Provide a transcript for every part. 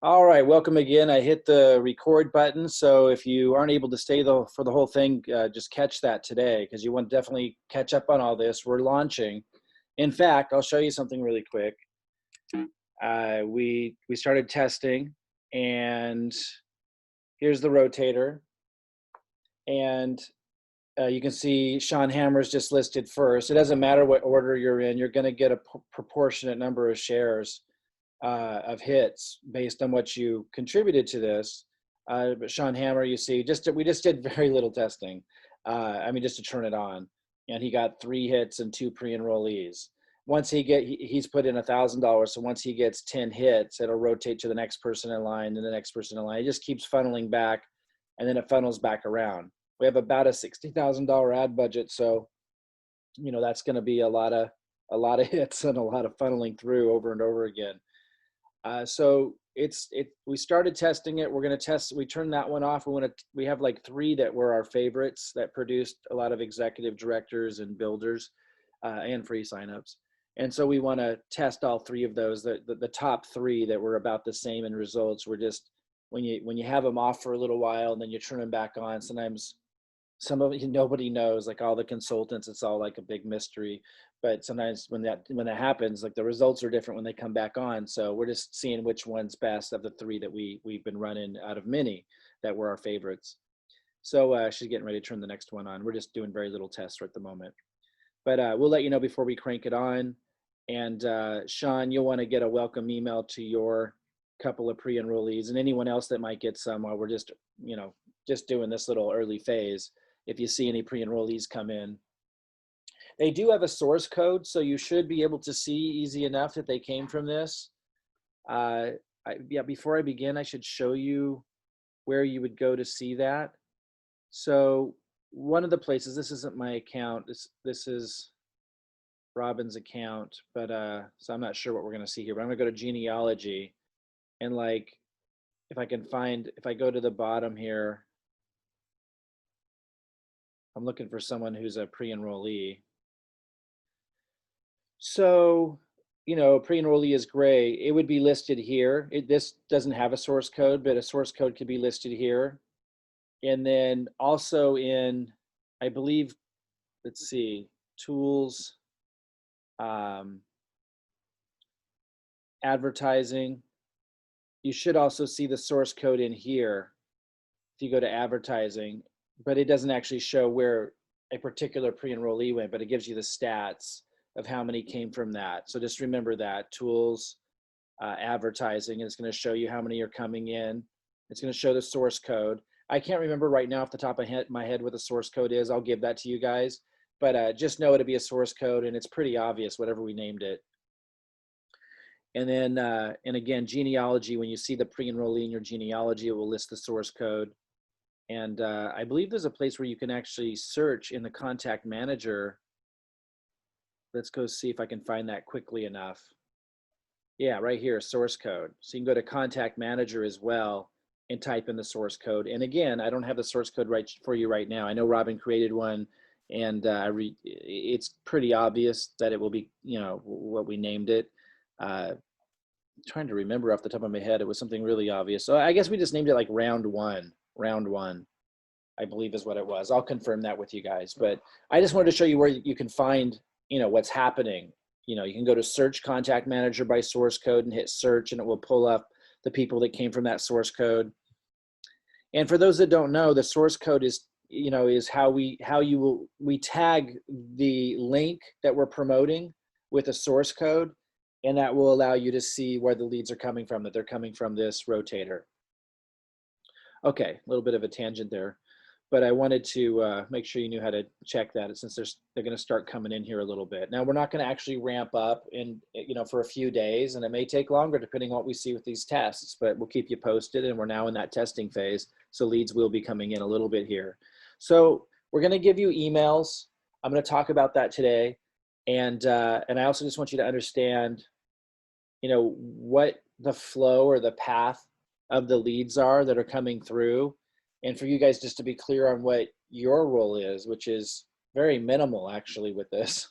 All right, welcome again. I hit the record button, so if you aren't able to stay for the whole thing, just catch that today because you want to definitely catch up on all this. We're launching. In fact, I'll show you something really quick. We started testing, and here's the rotator, and you can see Sean Hammer's just listed first. It doesn't matter what order you're in; you're going to get a proportionate number of shares of hits based on what you contributed to this. But Sean Hammer, you see, we just did very little testing. I mean, just to turn it on, and he got 3 hits and 2 pre-enrollees. Once he's put in $1,000. So once he gets 10 hits, it'll rotate to the next person in line and the next person in line. It just keeps funneling back, and then it funnels back around. We have about a $60,000 ad budget, so that's going to be a lot of hits and a lot of funneling through over and over again. So we started testing it. We're going to test. We turned that one off. We have like 3 that were our favorites that produced a lot of executive directors and builders and free signups. And so we want to test all 3 of those. The top 3 that were about the same in results were just when you have them off for a little while and then you turn them back on. Sometimes some of it nobody knows, like all the consultants, it's all like a big mystery. But sometimes when that happens, like the results are different when they come back on. So we're just seeing which one's best of the 3 that we've been running out of many that were our favorites. So she's getting ready to turn the next one on. We're just doing very little tests at the moment, but we'll let you know before we crank it on. And Sean, you'll want to get a welcome email to your couple of pre-enrollees and anyone else that might get some while we're just doing this little early phase. If you see any pre-enrollees come in, they do have a source code, so you should be able to see easy enough that they came from this. Before I begin, I should show you where you would go to see that. So one of the places, this isn't my account, this is Robin's account, but so I'm not sure what we're going to see here, but I'm going to go to genealogy, and like if I go to the bottom here, I'm looking for someone who's a pre-enrollee. So, pre-enrollee is gray. It would be listed here. This doesn't have a source code, but a source code could be listed here. And then also in, I believe, let's see, tools, advertising. You should also see the source code in here if you go to advertising, but it doesn't actually show where a particular pre-enrollee went, but it gives you the stats of how many came from that. So just remember that tools, advertising, and it's going to show you how many are coming in. It's going to show the source code. I can't remember right now off the top of my head what the source code is. I'll give that to you guys, but just know it'll be a source code, and it's pretty obvious whatever we named it. And then, and again, genealogy, when you see the pre-enrollee in your genealogy, it will list the source code. And I believe there's a place where you can actually search in the contact manager. Let's go see if I can find that quickly enough. Yeah, right here, source code. So you can go to contact manager as well and type in the source code. And again, I don't have the source code right for you right now. I know Robin created one, and it's pretty obvious that it will be, what we named it. Trying to remember off the top of my head, it was something really obvious. So I guess we just named it like round one, I believe is what it was. I'll confirm that with you guys, but I just wanted to show you where you can find, what's happening. You can go to search contact manager by source code and hit search, and it will pull up the people that came from that source code. And for those that don't know, the source code is, is how we tag the link that we're promoting with a source code, and that will allow you to see where the leads are coming from, that they're coming from this rotator. Okay, a little bit of a tangent there, but I wanted to make sure you knew how to check that, since they're going to start coming in here a little bit. Now, we're not going to actually ramp up for a few days, and it may take longer depending on what we see with these tests, but we'll keep you posted, and we're now in that testing phase, so leads will be coming in a little bit here. So we're going to give you emails. I'm going to talk about that today, and I also just want you to understand, what the flow or the path of the leads are that are coming through, and for you guys just to be clear on what your role is, which is very minimal actually with this.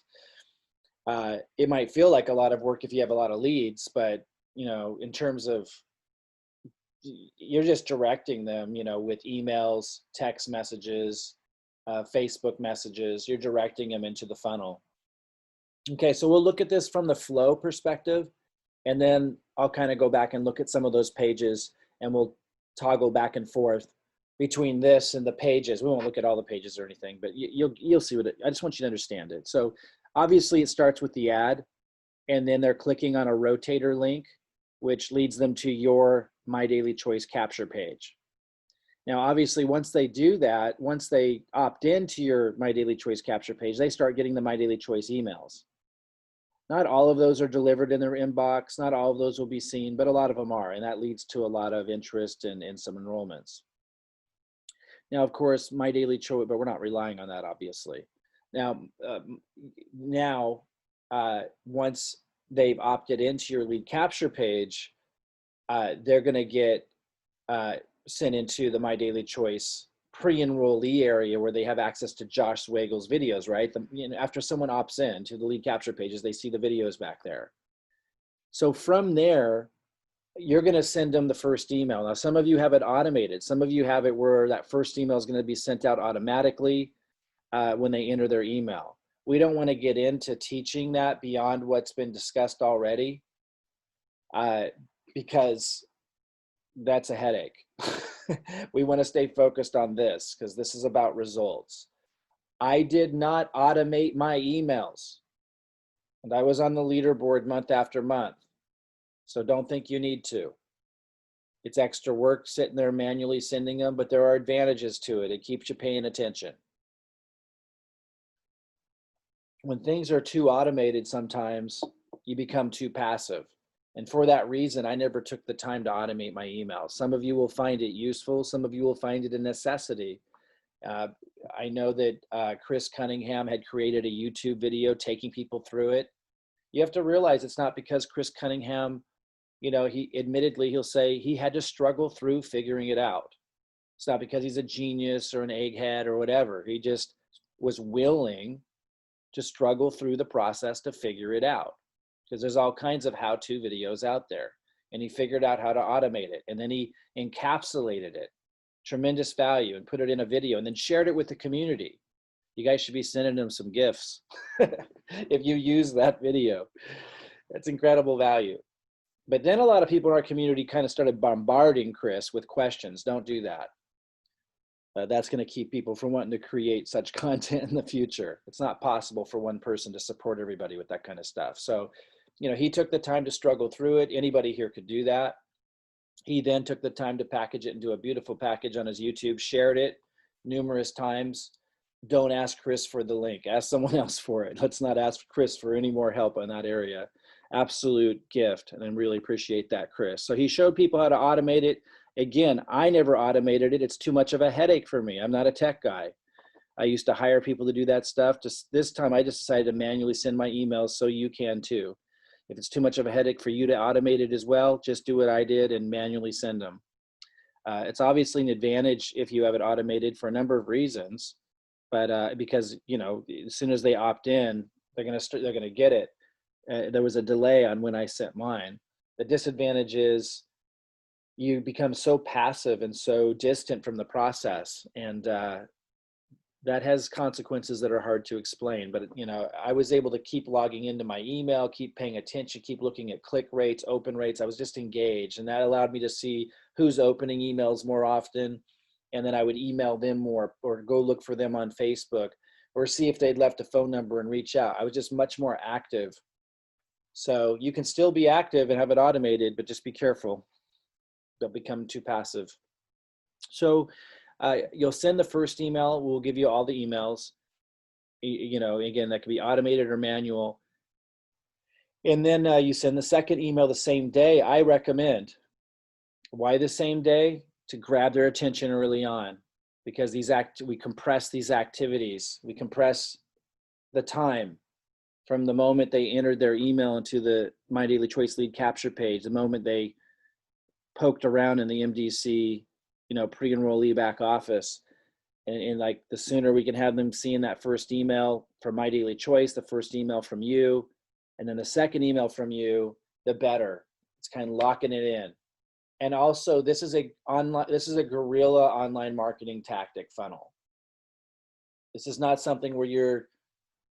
It might feel like a lot of work if you have a lot of leads, but in terms of you're just directing them, with emails, text messages, Facebook messages. You're directing them into the funnel. Okay, so we'll look at this from the flow perspective, and then I'll kind of go back and look at some of those pages, and we'll toggle back and forth between this and the pages. We won't look at all the pages or anything, but you'll see I just want you to understand it. So obviously it starts with the ad, and then they're clicking on a Rotator link, which leads them to your MyDailyChoice capture page. Now, obviously, once they do that, once they opt into your MyDailyChoice capture page, they start getting the MyDailyChoice emails. Not all of those are delivered in their inbox. Not all of those will be seen, but a lot of them are, and that leads to a lot of interest and some enrollments. Now, of course, MyDailyChoice, but we're not relying on that, obviously. Now, once they've opted into your lead capture page, they're going to get sent into the MyDailyChoice pre-enrollee area where they have access to Josh Swagel's videos, right? After someone opts in to the lead capture pages, they see the videos back there. So from there, you're going to send them the first email. Now, some of you have it automated. Some of you have it where that first email is going to be sent out automatically when they enter their email. We don't want to get into teaching that beyond what's been discussed already because that's a headache. We want to stay focused on this because this is about results. I did not automate my emails, and I was on the leaderboard month after month. So don't think you need to. It's extra work sitting there manually sending them, but there are advantages to it. It keeps you paying attention. When things are too automated, sometimes you become too passive. And for that reason, I never took the time to automate my emails. Some of you will find it useful. Some of you will find it a necessity. I know that Chris Cunningham had created a YouTube video taking people through it. You have to realize it's not because Chris Cunningham, he'll say he had to struggle through figuring it out. It's not because he's a genius or an egghead or whatever. He just was willing to struggle through the process to figure it out. Because there's all kinds of how-to videos out there. And he figured out how to automate it. And then he encapsulated it, tremendous value, and put it in a video and then shared it with the community. You guys should be sending him some gifts if you use that video. That's incredible value. But then a lot of people in our community kind of started bombarding Chris with questions. Don't do that. That's going to keep people from wanting to create such content in the future. It's not possible for one person to support everybody with that kind of stuff. So, he took the time to struggle through it. Anybody here could do that. He then took the time to package it into a beautiful package on his YouTube, shared it numerous times. Don't ask Chris for the link. Ask someone else for it. Let's not ask Chris for any more help in that area. Absolute gift. And I really appreciate that, Chris. So he showed people how to automate it. Again, I never automated it. It's too much of a headache for me. I'm not a tech guy. I used to hire people to do that stuff. Just this time, I just decided to manually send my emails so you can too. If it's too much of a headache for you to automate it as well, just do what I did and manually send them. It's obviously an advantage if you have it automated for a number of reasons, but because as soon as they opt in, they're gonna get it. There was a delay on when I sent mine. The disadvantage is you become so passive and so distant from the process, and that has consequences that are hard to explain. But I was able to keep logging into my email, keep paying attention, keep looking at click rates, open rates. I was just engaged, and that allowed me to see who's opening emails more often, and then I would email them more or go look for them on Facebook or see if they'd left a phone number and reach out. I was just much more active. So you can still be active and have it automated, but just be careful. Don't become too passive. So you'll send the first email. We'll give you all the emails. Again, that could be automated or manual. And then you send the second email the same day. I recommend. Why the same day? To grab their attention early on, because we compress these activities. We compress the time from the moment they entered their email into the MyDailyChoice lead capture page, the moment they poked around in the MDC, pre-enrollee back office. And like the sooner we can have them seeing that first email from MyDailyChoice, the first email from you, and then the second email from you, the better. It's kind of locking it in. And also this is a guerrilla online marketing tactic funnel. This is not something where you're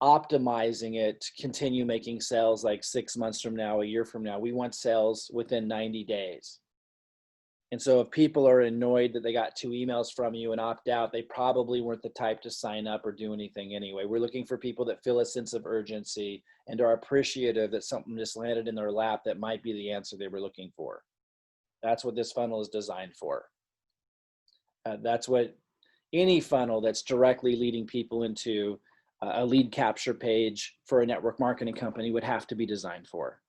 optimizing it to continue making sales like 6 months from now, a year from now. We want sales within 90 days. And so if people are annoyed that they got 2 emails from you and opt out, they probably weren't the type to sign up or do anything anyway. We're looking for people that feel a sense of urgency and are appreciative that something just landed in their lap that might be the answer they were looking for. That's what this funnel is designed for. That's what any funnel that's directly leading people into a lead capture page for a network marketing company would have to be designed for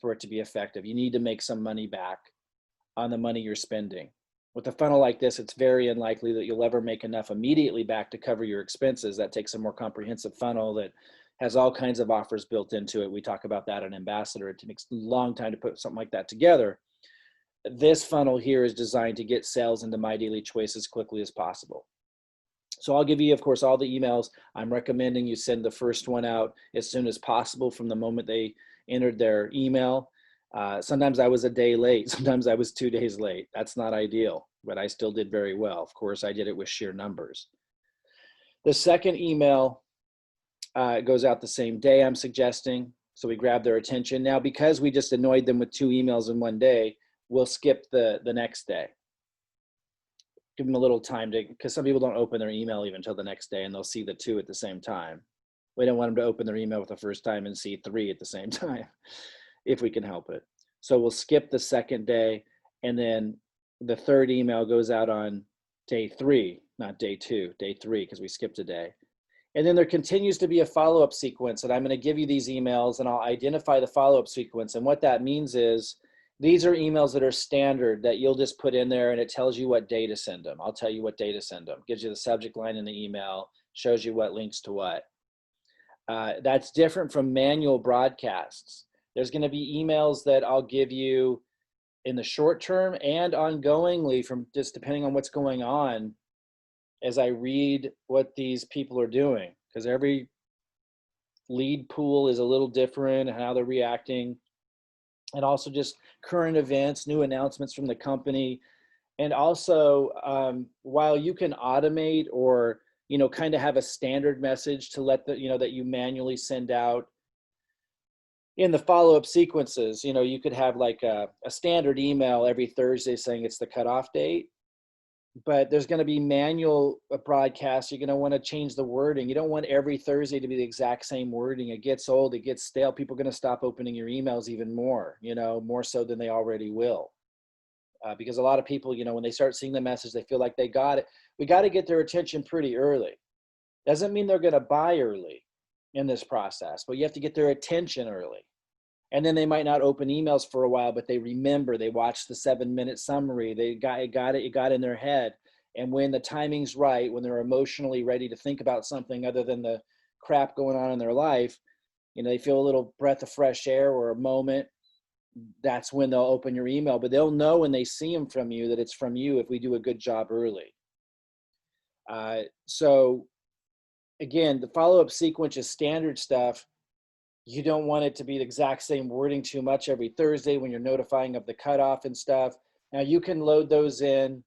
it to be effective. You need to make some money back on the money you're spending. With a funnel like this, it's very unlikely that you'll ever make enough immediately back to cover your expenses. That takes a more comprehensive funnel that has all kinds of offers built into it. We talk about that in Ambassador. It takes a long time to put something like that together. This funnel here is designed to get sales into My Daily Choice as quickly as possible. So I'll give you, of course, all the emails. I'm recommending you send the first one out as soon as possible from the moment they entered their email. Sometimes I was a day late. Sometimes I was 2 days late. That's not ideal, but I still did very well. Of course, I did it with sheer numbers. The second email goes out the same day, I'm suggesting. So we grab their attention. Now, because we just annoyed them with 2 emails in one day, we'll skip the next day. Give them a little time because some people don't open their email even until the next day and they'll see the 2 at the same time. We don't want them to open their email with the first time and see 3 at the same time, if we can help it. So we'll skip the second day, and then the third email goes out on day 3, not day 2, day 3, because we skipped a day. And then there continues to be a follow-up sequence, and I'm going to give you these emails and I'll identify the follow-up sequence. And what that means is these are emails that are standard that you'll just put in there and it tells you what day to send them. I'll tell you what day to send them. Gives you the subject line in the email, shows you what links to what. That's different from manual broadcasts. There's going to be emails that I'll give you in the short term and ongoingly from just depending on what's going on as I read what these people are doing, because every lead pool is a little different and how they're reacting, and also just current events, new announcements from the company. And also, while you can automate or, kind of have a standard message to let that you manually send out in the follow-up sequences, you could have like a standard email every Thursday saying it's the cutoff date, but there's going to be manual broadcasts. You're going to want to change the wording. You don't want every Thursday to be the exact same wording. It gets old, it gets stale. People are going to stop opening your emails even more, more so than they already will. Because a lot of people, when they start seeing the message, they feel like they got it. We got to get their attention pretty early. Doesn't mean they're going to buy early in this process, but you have to get their attention early. And then they might not open emails for a while, but they remember, they watched the 7-minute summary, they it got in their head. And when the timing's right, when they're emotionally ready to think about something other than the crap going on in their life, they feel a little breath of fresh air or a moment, that's when they'll open your email. But they'll know when they see them from you that it's from you if we do a good job early. So again, the follow-up sequence is standard stuff. You don't want it to be the exact same wording too much every Thursday when you're notifying of the cutoff and stuff. Now you can load those in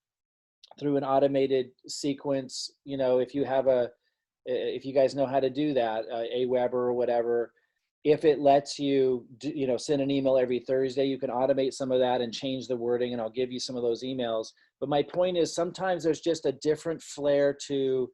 through an automated sequence. If you guys know how to do that, Aweber or whatever, if it lets you, send an email every Thursday, you can automate some of that and change the wording, and I'll give you some of those emails. But my point is sometimes there's just a different flair to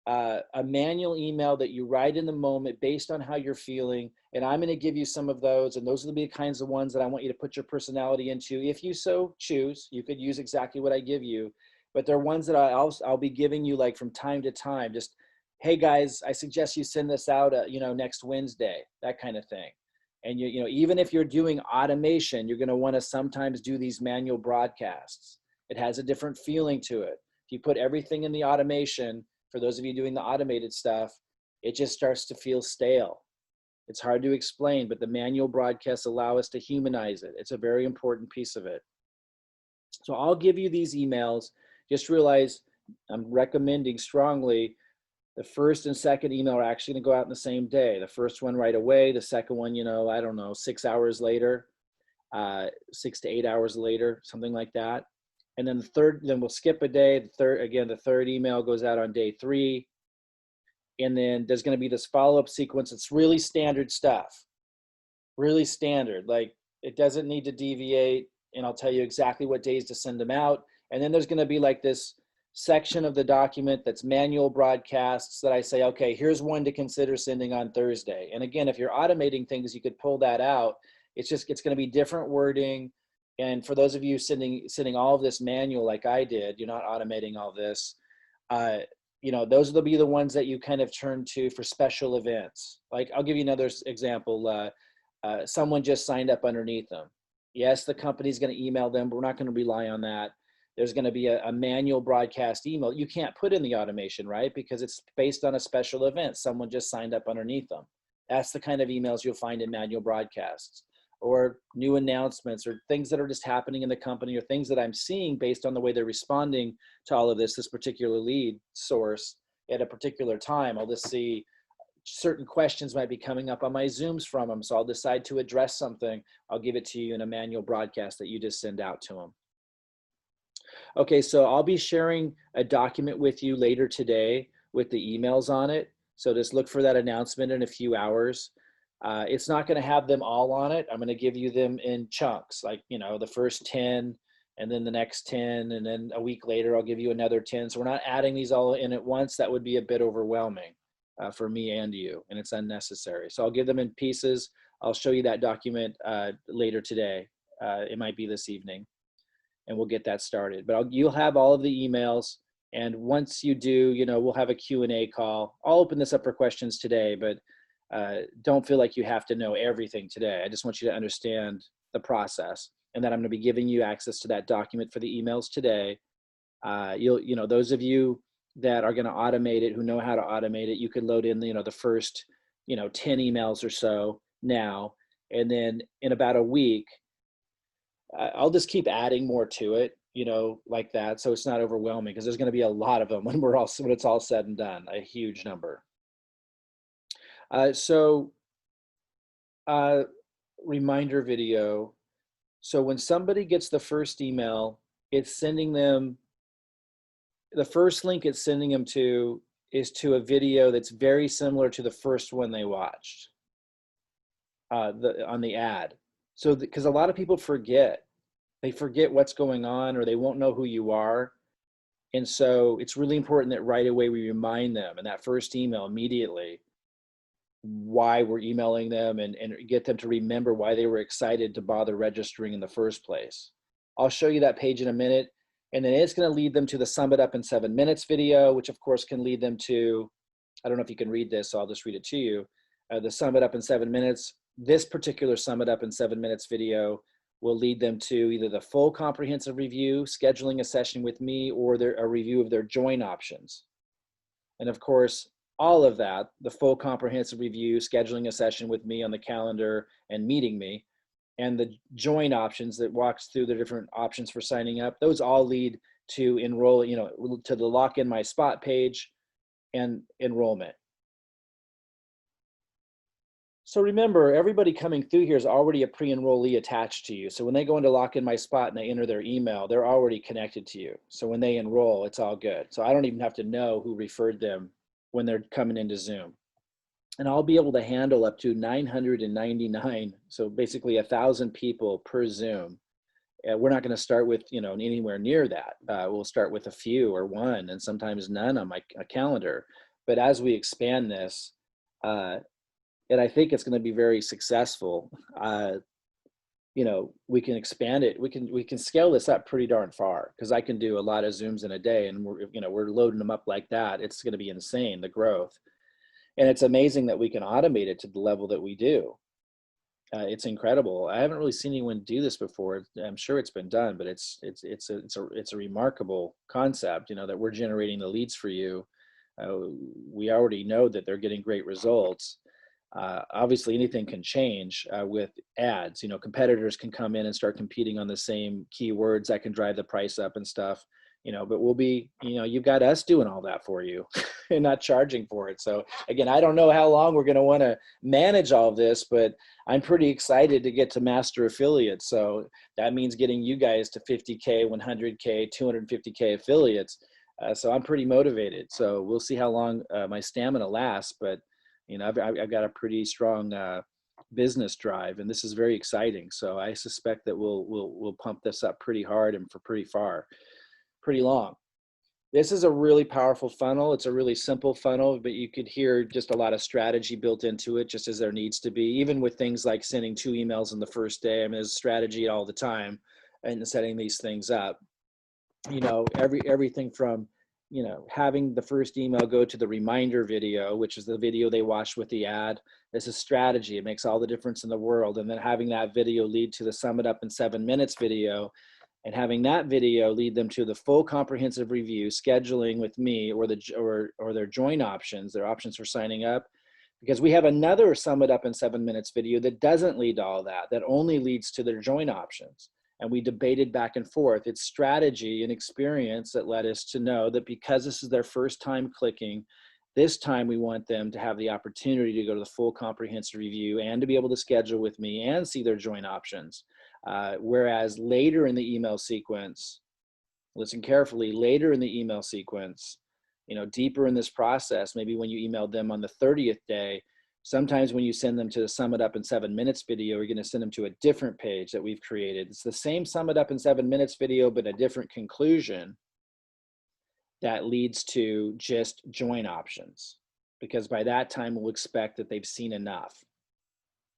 a manual email that you write in the moment based on how you're feeling. And I'm going to give you some of those. And those are the kinds of ones that I want you to put your personality into. If you so choose, you could use exactly what I give you, but they're ones that I'll be giving you like from time to time. Just, hey guys, I suggest you send this out, next Wednesday, that kind of thing. And even if you're doing automation, you're going to want to sometimes do these manual broadcasts. It has a different feeling to it. If you put everything in the automation, for those of you doing the automated stuff, it just starts to feel stale. It's hard to explain, but the manual broadcasts allow us to humanize it. It's a very important piece of it. So I'll give you these emails. Just realize I'm recommending strongly the first and second email are actually going to go out in the same day. The first one right away, the second one, 6 hours later. 6 to 8 hours later, something like that. And then then we'll skip a day. The third email goes out on day 3. And then there's going to be this follow-up sequence. It's really standard stuff, really standard. Like, it doesn't need to deviate. And I'll tell you exactly what days to send them out. And then there's going to be like this section of the document that's manual broadcasts that I say, okay, here's one to consider sending on Thursday. And again, if you're automating things, you could pull that out. It's going to be different wording. And for those of you sending all of this manual like I did, you're not automating all this. Those will be the ones that you kind of turn to for special events. Like, I'll give you another example. Someone just signed up underneath them. Yes, the company's going to email them, but we're not going to rely on that. There's going to be a manual broadcast email. You can't put in the automation, right? Because it's based on a special event. Someone just signed up underneath them. That's the kind of emails you'll find in manual broadcasts, or new announcements, or things that are just happening in the company, or things that I'm seeing based on the way they're responding to all of this particular lead source at a particular time. I'll just see certain questions might be coming up on my Zooms from them. So I'll decide to address something. I'll give it to you in a manual broadcast that you just send out to them. Okay, so I'll be sharing a document with you later today with the emails on it. So just look for that announcement in a few hours. It's not going to have them all on it. I'm going to give you them in chunks, like, the first 10, and then the next 10, and then a week later, I'll give you another 10. So we're not adding these all in at once. That would be a bit overwhelming for me and you, and it's unnecessary. So I'll give them in pieces. I'll show you that document later today. It might be this evening, and we'll get that started. But you'll have all of the emails. And once you do, we'll have a Q&A call. I'll open this up for questions today, but don't feel like you have to know everything today. I just want you to understand the process, and that I'm going to be giving you access to that document for the emails today. Those of you that are going to automate it, who know how to automate it, you could load in, the first, 10 emails or so now, and then in about a week, I'll just keep adding more to it, like that. So it's not overwhelming, because there's going to be a lot of them when it's all said and done, a huge number. Reminder video. So when somebody gets the first email, it's sending them, the first link it's sending them to is to a video that's very similar to the first one they watched on the ad. So because a lot of people forget what's going on, or they won't know who you are. And so it's really important that right away we remind them in that first email immediately why we're emailing them, and get them to remember why they were excited to bother registering in the first place. I'll show you that page in a minute, and then it's going to lead them to the Sum It Up in 7 Minutes video, which of course can lead them to, I don't know if you can read this, so I'll just read it to you. The Sum It Up in 7 Minutes, this particular Sum It Up in 7 Minutes video will lead them to either the full comprehensive review, scheduling a session with me, or a review of their join options. And of course, all of that, the full comprehensive review, scheduling a session with me on the calendar, and meeting me, and the join options that walks through the different options for signing up, those all lead to enroll, to the Lock in My Spot page and enrollment. So remember, everybody coming through here is already a pre-enrollee attached to you. So when they go into Lock in My Spot and they enter their email, they're already connected to you. So when they enroll, it's all good. So I don't even have to know who referred them when they're coming into Zoom. And I'll be able to handle up to 999, so basically 1,000 people per Zoom. We're not going to start with, anywhere near that. We'll start with a few or one, and sometimes none on my calendar. But as we expand this, and I think it's going to be very successful, we can expand it. We can scale this up pretty darn far, because I can do a lot of Zooms in a day, and we're loading them up like that. It's going to be insane, the growth. And it's amazing that we can automate it to the level that we do. It's incredible. I haven't really seen anyone do this before. I'm sure it's been done, but it's a remarkable concept, that we're generating the leads for you. We already know that they're getting great results. Obviously anything can change with ads. Competitors can come in and start competing on the same keywords that can drive the price up and stuff. but we'll be, you've got us doing all that for you and not charging for it. So again, I don't know how long we're going to want to manage all of this, but I'm pretty excited to get to master affiliates. So that means getting you guys to 50K, 100K, 250K affiliates. So I'm pretty motivated. So we'll see how long my stamina lasts, but I've got a pretty strong business drive, and this is very exciting. So I suspect that we'll pump this up pretty hard and for pretty long. This is a really powerful funnel. It's a really simple funnel, but you could hear just a lot of strategy built into it, just as there needs to be, even with things like sending 2 emails in the first day. I mean, there's strategy all the time and setting these things up. Everything from, having the first email go to the reminder video, which is the video they watch with the ad. This is strategy. It makes all the difference in the world. And then having that video lead to the Sum It Up in 7 Minutes video, and having that video lead them to the full comprehensive review, scheduling with me, or their join options, their options for signing up. Because we have another Sum It Up in 7 Minutes video that doesn't lead to all that only leads to their join options. And we debated back and forth. It's strategy and experience that led us to know that because this is their first time clicking, this time we want them to have the opportunity to go to the full comprehensive review and to be able to schedule with me and see their join options. Whereas later in the email sequence, listen carefully, later in the email sequence, deeper in this process, maybe when you emailed them on the 30th day, sometimes when you send them to the Sum It Up in 7 Minutes video, you're going to send them to a different page that we've created. It's the same Sum It Up in 7 Minutes video, but a different conclusion that leads to just join options. Because by that time, we'll expect that they've seen enough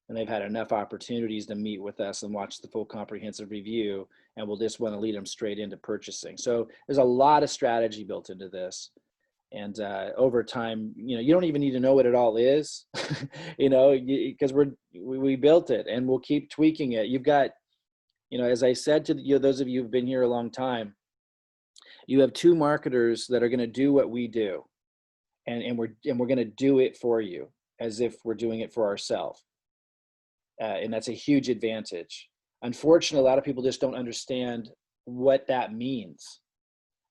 and they've had enough opportunities to meet with us and watch the full comprehensive review, and we'll just want to lead them straight into purchasing. So there's a lot of strategy built into this. And over time, you don't even need to know what it all is, because we built it and we'll keep tweaking it. You've got, as I said to those of you who've been here a long time, you have 2 marketers that are going to do what we do, and we're going to do it for you as if we're doing it for ourselves, and that's a huge advantage. Unfortunately, a lot of people just don't understand what that means.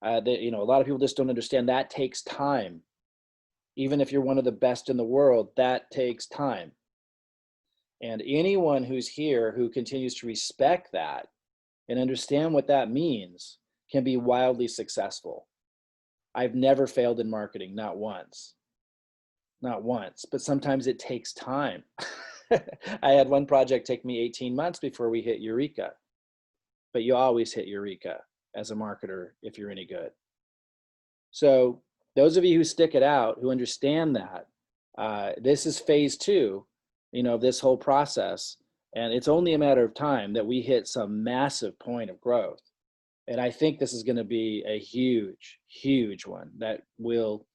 A lot of people just don't understand that takes time. Even if you're one of the best in the world, that takes time. And anyone who's here who continues to respect that and understand what that means can be wildly successful. I've never failed in marketing, not once, but sometimes it takes time. I had one project take me 18 months before we hit Eureka, but you always hit Eureka as a marketer if you're any good. So those of you who stick it out, who understand that, this is phase 2, of this whole process. And it's only a matter of time that we hit some massive point of growth. And I think this is going to be a huge, huge one that will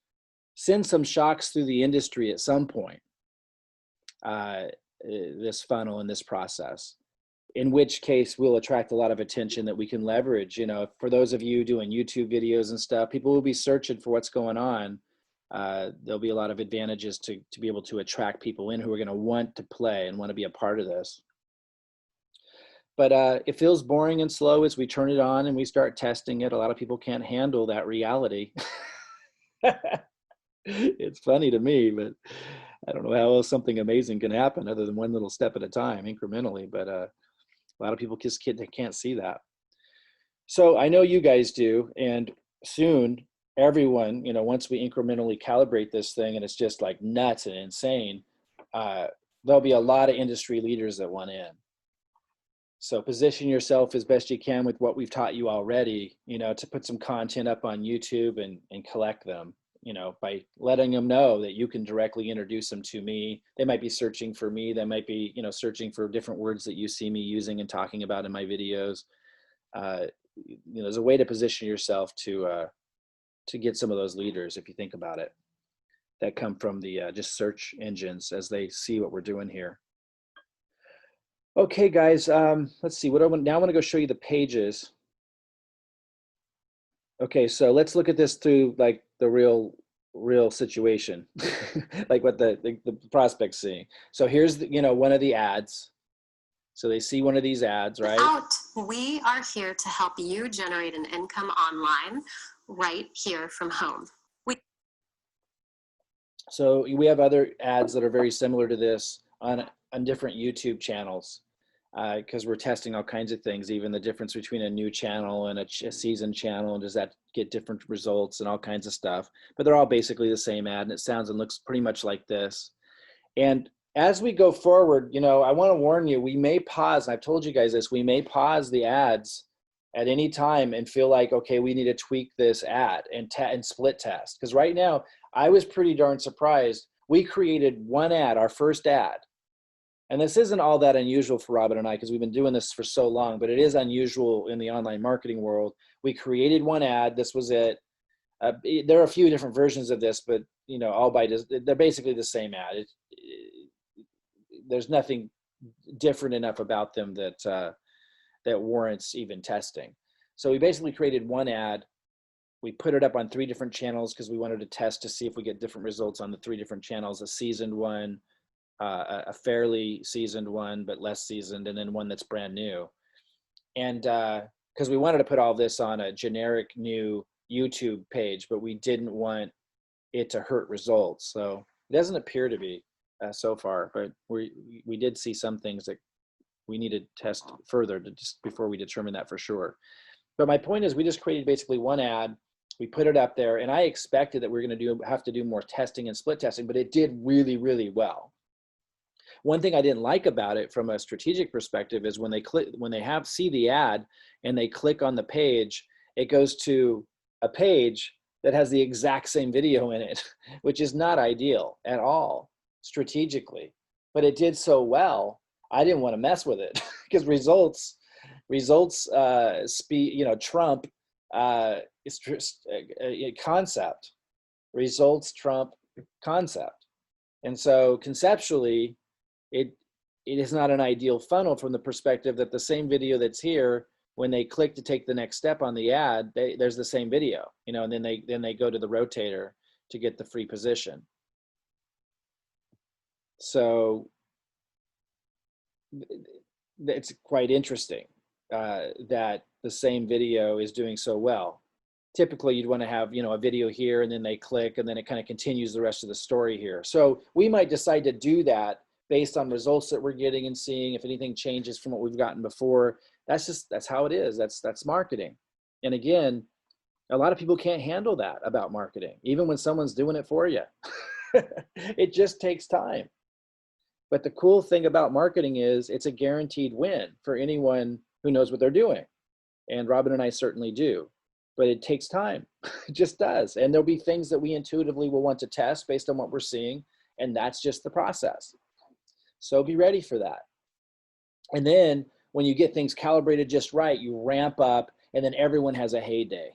send some shocks through the industry at some point, this funnel and this process. In which case we'll attract a lot of attention that we can leverage. For those of you doing YouTube videos and stuff, people will be searching for what's going on. There'll be a lot of advantages to be able to attract people in who are going to want to play and want to be a part of this. But it feels boring and slow as we turn it on and we start testing it. A lot of people can't handle that reality. It's funny to me, but I don't know how else something amazing can happen other than one little step at a time, incrementally. But a lot of people just can't see that. So I know you guys do, and soon everyone, once we incrementally calibrate this thing and it's just like nuts and insane, there'll be a lot of industry leaders that want in. So position yourself as best you can with what we've taught you already, to put some content up on YouTube and collect them, by letting them know that you can directly introduce them to me. They might be searching for me. They might be, searching for different words that you see me using and talking about in my videos. There's a way to position yourself to get some of those leaders, if you think about it, that come from the just search engines as they see what we're doing here. Okay, guys, let's see. Now I want to go show you the pages. Okay, so let's look at this through like the real situation, like what the prospect's seeing. So here's one of the ads. So they see one of these ads, right? We are here to help you generate an income online right here from home. So we have other ads that are very similar to this on different YouTube channels, because we're testing all kinds of things, even the difference between a new channel and a seasoned channel, and does that get different results and all kinds of stuff. But they're all basically the same ad, and it sounds and looks pretty much like this. And as we go forward, you know, I want to warn you, we may pause, and I've told you guys this, we may pause the ads at any time and feel like, okay, we need to tweak this ad and split test. Because right now, I was pretty darn surprised. We created one ad, our first ad. And this isn't all that unusual for Robin and I, because we've been doing this for so long, but it is unusual in the online marketing world. We created one ad. This was it. There are a few different versions of this, but you know, they're basically the same ad. There's nothing different enough about them that warrants even testing. So we basically created one ad. We put it up on 3 different channels because we wanted to test to see if we get different results on the 3 different channels: a seasoned one, a fairly seasoned one, but less seasoned, and then one that's brand new. And because we wanted to put all this on a generic new YouTube page, but we didn't want it to hurt results. So it doesn't appear to be so far, but we did see some things that we needed to test further before we determine that for sure. But my point is, we just created basically one ad. We put it up there, and I expected that we were going to have to do more testing and split testing, but it did really, really well. One thing I didn't like about it from a strategic perspective is when they see the ad and they click on the page, it goes to a page that has the exact same video in it, which is not ideal at all strategically. But it did so well, I didn't want to mess with it because results trump concept. Results trump concept. And so conceptually, it is not an ideal funnel from the perspective that the same video that's here, when they click to take the next step on the ad, there's the same video, you know, and then they go to the Rotator to get the free position. So it's quite interesting that the same video is doing so well. Typically, you'd want to have, you know, a video here, and then they click, and then it kind of continues the rest of the story here. So we might decide to do that based on results that we're getting and seeing. If anything changes from what we've gotten before, that's how it is. That's marketing. And again, a lot of people can't handle that about marketing, even when someone's doing it for you. It just takes time. But the cool thing about marketing is it's a guaranteed win for anyone who knows what they're doing. And Robin and I certainly do. But it takes time. It just does. And there'll be things that we intuitively will want to test based on what we're seeing. And that's just the process. So be ready for that. And then when you get things calibrated just right, you ramp up, and then everyone has a heyday.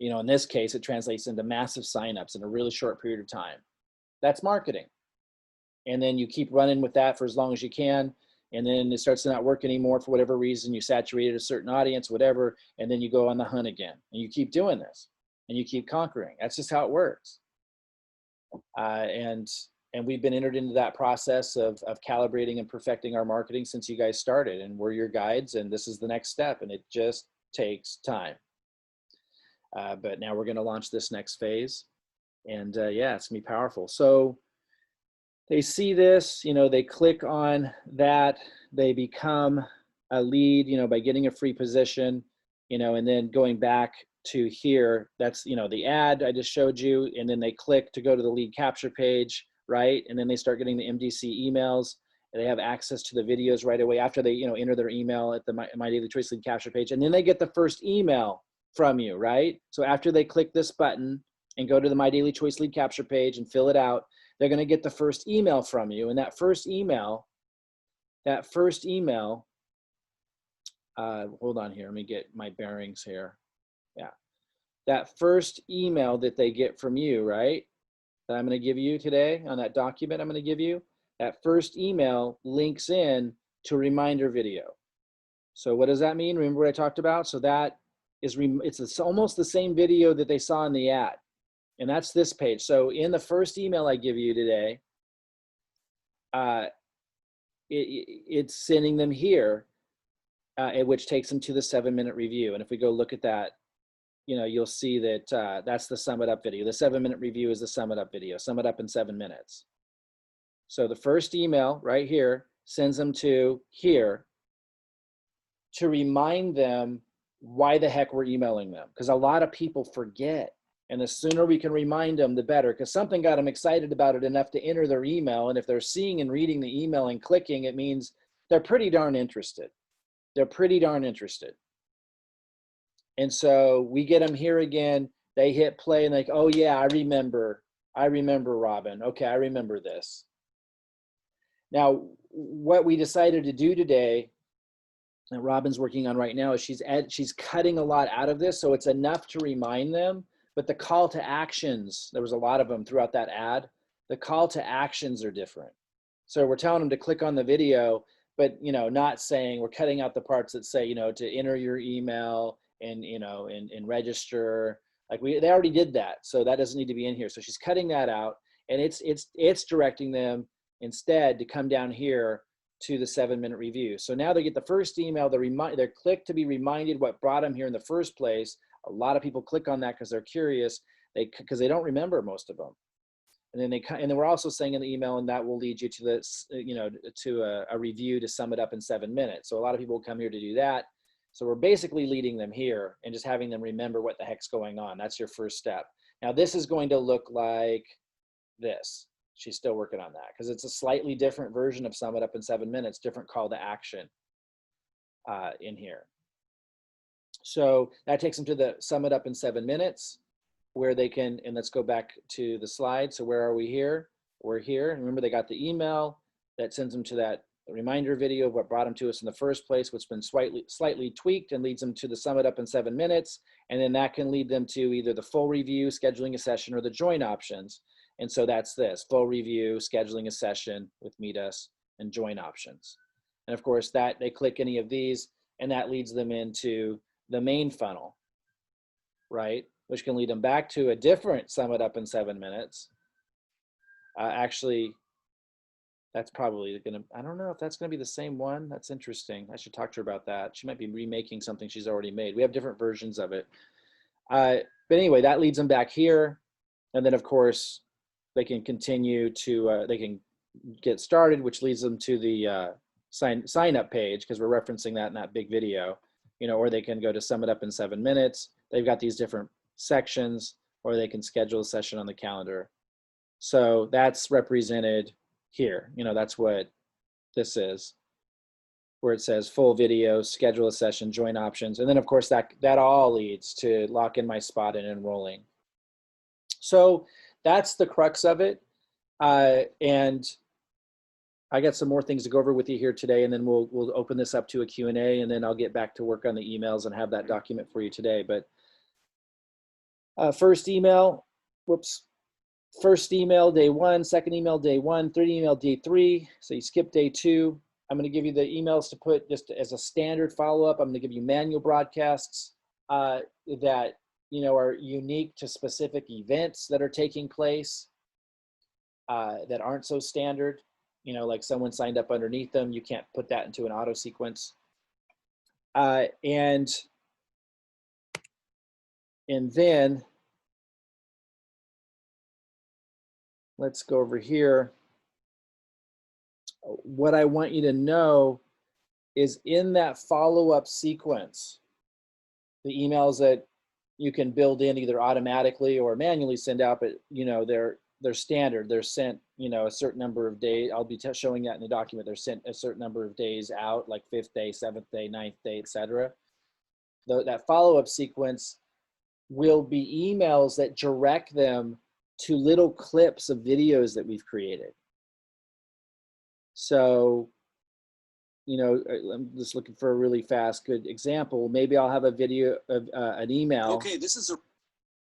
You know, in this case, it translates into massive signups in a really short period of time. That's marketing. And then you keep running with that for as long as you can. And then it starts to not work anymore for whatever reason. You saturated a certain audience, whatever, and then you go on the hunt again. And you keep doing this, and you keep conquering. That's just how it works. And we've been entered into that process of calibrating and perfecting our marketing since you guys started. And we're your guides, and this is the next step. And it just takes time. But now we're going to launch this next phase. And yeah, it's going to be powerful. So they see this, you know, they click on that, they become a lead, you know, by getting a free position, you know, and then going back to here, that's, you know, the ad I just showed you, and then they click to go to the lead capture page, right? And then they start getting the MDC emails, and they have access to the videos right away after they, you know, enter their email at the MyDailyChoice lead capture page, and then they get the first email from you, right? So after they click this button and go to the MyDailyChoice lead capture page and fill it out, they're going to get the first email from you. And that first email, hold on here, let me get my bearings here. Yeah. That first email that they get from you, right, that I'm going to give you today on that document I'm going to give you, that first email links in to a reminder video. So what does that mean? Remember what I talked about? So that is, it's almost the same video that they saw in the ad. And that's this page. So in the first email I give you today, it's sending them here which takes them to the 7-minute review. And if we go look at that, you'll see that that's the Sum It Up video. The 7-minute review is the Sum It Up video, Sum It Up in 7 minutes. So the first email right here sends them to here to remind them why the heck we're emailing them. Because a lot of people forget. And the sooner we can remind them, the better. Because something got them excited about it enough to enter their email. And if they're seeing and reading the email and clicking, it means they're pretty darn interested. They're pretty darn interested. And so we get them here again. They hit play and like, oh yeah, I remember Robin. Okay, I remember this. Now, what we decided to do today, and Robin's working on right now, is she's cutting a lot out of this, so it's enough to remind them. But the call to actions, there was a lot of them throughout that ad. The call to actions are different. So we're telling them to click on the video, but not saying, we're cutting out the parts that say, to enter your email and and register. Like they already did that, so that doesn't need to be in here. So she's cutting that out, and it's directing them instead to come down here to the 7-minute review. So now they get the first email, they're clicked to be reminded what brought them here in the first place. A lot of people click on that because they're curious, because they don't remember most of them. And then we're also saying in the email, and that will lead you to this, to a review to sum it up in 7 minutes. So a lot of people will come here to do that. So we're basically leading them here and just having them remember what the heck's going on. That's your first step. Now this is going to look like this. She's still working on that because it's a slightly different version of Sum It Up in 7 minutes, different call to action in here. So that takes them to the Sum It Up in 7 minutes where they can, and let's go back to the slide. So where are we here? We're here. And remember, they got the email that sends them to that reminder video of what brought them to us in the first place, which has been slightly tweaked and leads them to the Sum It Up in 7 minutes. And then that can lead them to either the full review, scheduling a session, or the join options. And so that's this, full review, scheduling a session with Meet Us, and join options. And of course, that they click any of these, and that leads them into the main funnel, right? Which can lead them back to a different Sum It Up in 7 minutes. Actually, that's probably gonna, I don't know if that's gonna be the same one. That's interesting. I should talk to her about that. She might be remaking something she's already made. We have different versions of it. But anyway, that leads them back here. And then of course, they can continue to, they can get started, which leads them to the sign up page, because we're referencing that in that big video, or they can go to Sum It Up in 7 minutes. They've got these different sections, or they can schedule a session on the calendar. So that's represented here. That's what this is, where it says full video, schedule a session, join options. And then of course that all leads to lock in my spot and enrolling. So that's the crux of it. And I got some more things to go over with you here today, and then we'll open this up to a Q&A, and then I'll get back to work on the emails and have that document for you today. But first email, first email day 1, second email day 1, third email day 3. So you skip day 2. I'm going to give you the emails to put just as a standard follow-up. I'm going to give you manual broadcasts that are unique to specific events that are taking place that aren't so standard. Like someone signed up underneath them, you can't put that into an auto sequence. And then let's go over here. What I want you to know is in that follow-up sequence, the emails that you can build in either automatically or manually send out, but they're standard. They're sent, a certain number of days. I'll be showing that in the document. They're sent a certain number of days out, like 5th day, 7th day, 9th day, etc. That follow-up sequence will be emails that direct them to little clips of videos that we've created. So, I'm just looking for a really fast, good example. Maybe I'll have a video of an email. Okay, this is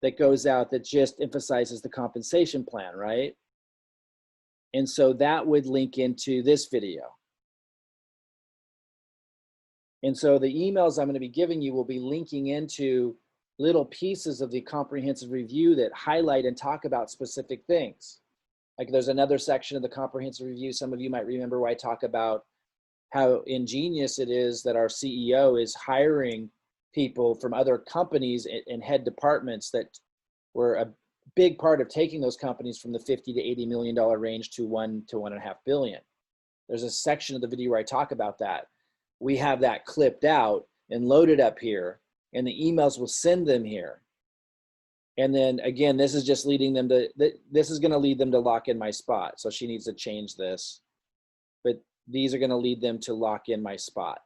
that goes out that just emphasizes the compensation plan, right? And so that would link into this video. And so the emails I'm going to be giving you will be linking into little pieces of the comprehensive review that highlight and talk about specific things. Like there's another section of the comprehensive review, some of you might remember, where I talk about how ingenious it is that our CEO is hiring people from other companies and head departments that were a big part of taking those companies from the $50 to $80 million range to $1 to $1.5 billion. There's a section of the video where I talk about that. We have that clipped out and loaded up here, and the emails will send them here. And then again, this is just leading them to, this is going to lead them to lock in my spot. So she needs to change this, but these are going to lead them to lock in my spot.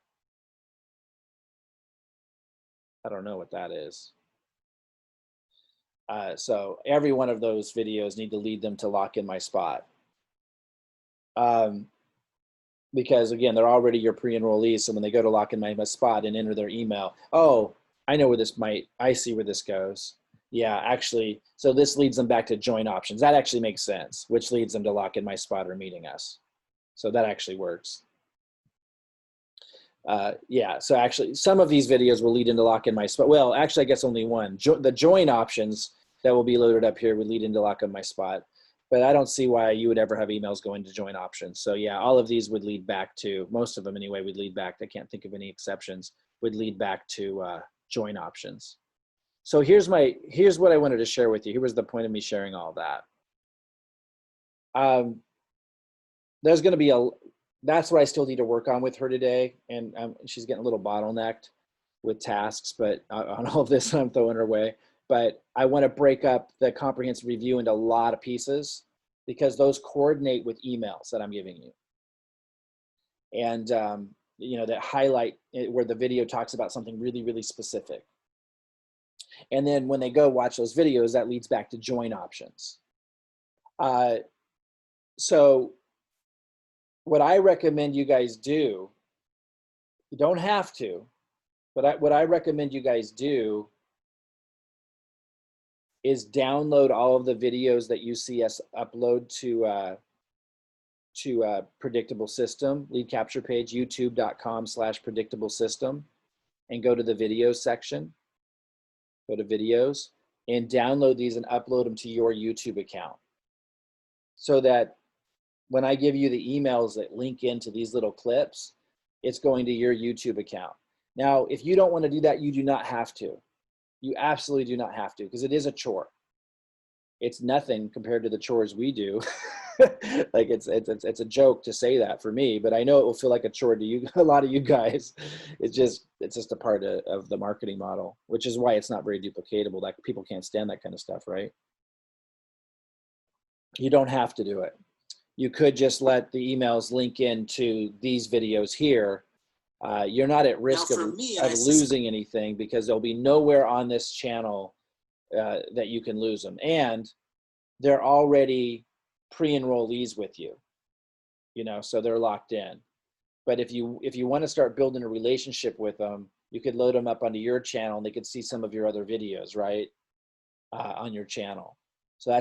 I don't know what that is. So every one of those videos need to lead them to lock in my spot. Because again, they're already your pre-enrollees. So when they go to lock in my spot and enter their email, oh, I know where this I see where this goes. Yeah, actually, so this leads them back to join options. That actually makes sense, which leads them to lock in my spot or meeting us. So that actually works. Yeah, so actually some of these videos will lead into lock in my spot. Well, actually, I guess only one. The join options that will be loaded up here would lead into lock in my spot. But I don't see why you would ever have emails going to join options. So yeah, all of these would lead back to, most of them anyway, would lead back, I can't think of any exceptions, would lead back to join options. So here's what I wanted to share with you. Here was the point of me sharing all that. There's going to be that's what I still need to work on with her today. And she's getting a little bottlenecked with tasks, but on all of this I'm throwing her way. But I want to break up the comprehensive review into a lot of pieces because those coordinate with emails that I'm giving you. And, you know, that highlight where the video talks about something really, really specific. And then when they go watch those videos, that leads back to join options. So what I recommend you guys do, you don't have to, but what I recommend you guys do is download all of the videos that you see us upload to Predictable System, lead capture page, youtube.com/predictable system, and go to the videos section, go to videos, and download these and upload them to your YouTube account. So that when I give you the emails that link into these little clips, it's going to your YouTube account. Now, if you don't want to do that, you do not have to. You absolutely do not have to, because it is a chore. It's nothing compared to the chores we do. Like it's a joke to say that for me, but I know it will feel like a chore to you, a lot of you guys. It's just a part of the marketing model, which is why it's not very duplicatable. Like people can't stand that kind of stuff, right? You don't have to do it. You could just let the emails link into these videos here. You're not at risk of losing anything because there'll be nowhere on this channel that you can lose them. And they're already pre-enrollees with you, you know, so they're locked in. But if you want to start building a relationship with them, you could load them up onto your channel and they could see some of your other videos, right, on your channel. So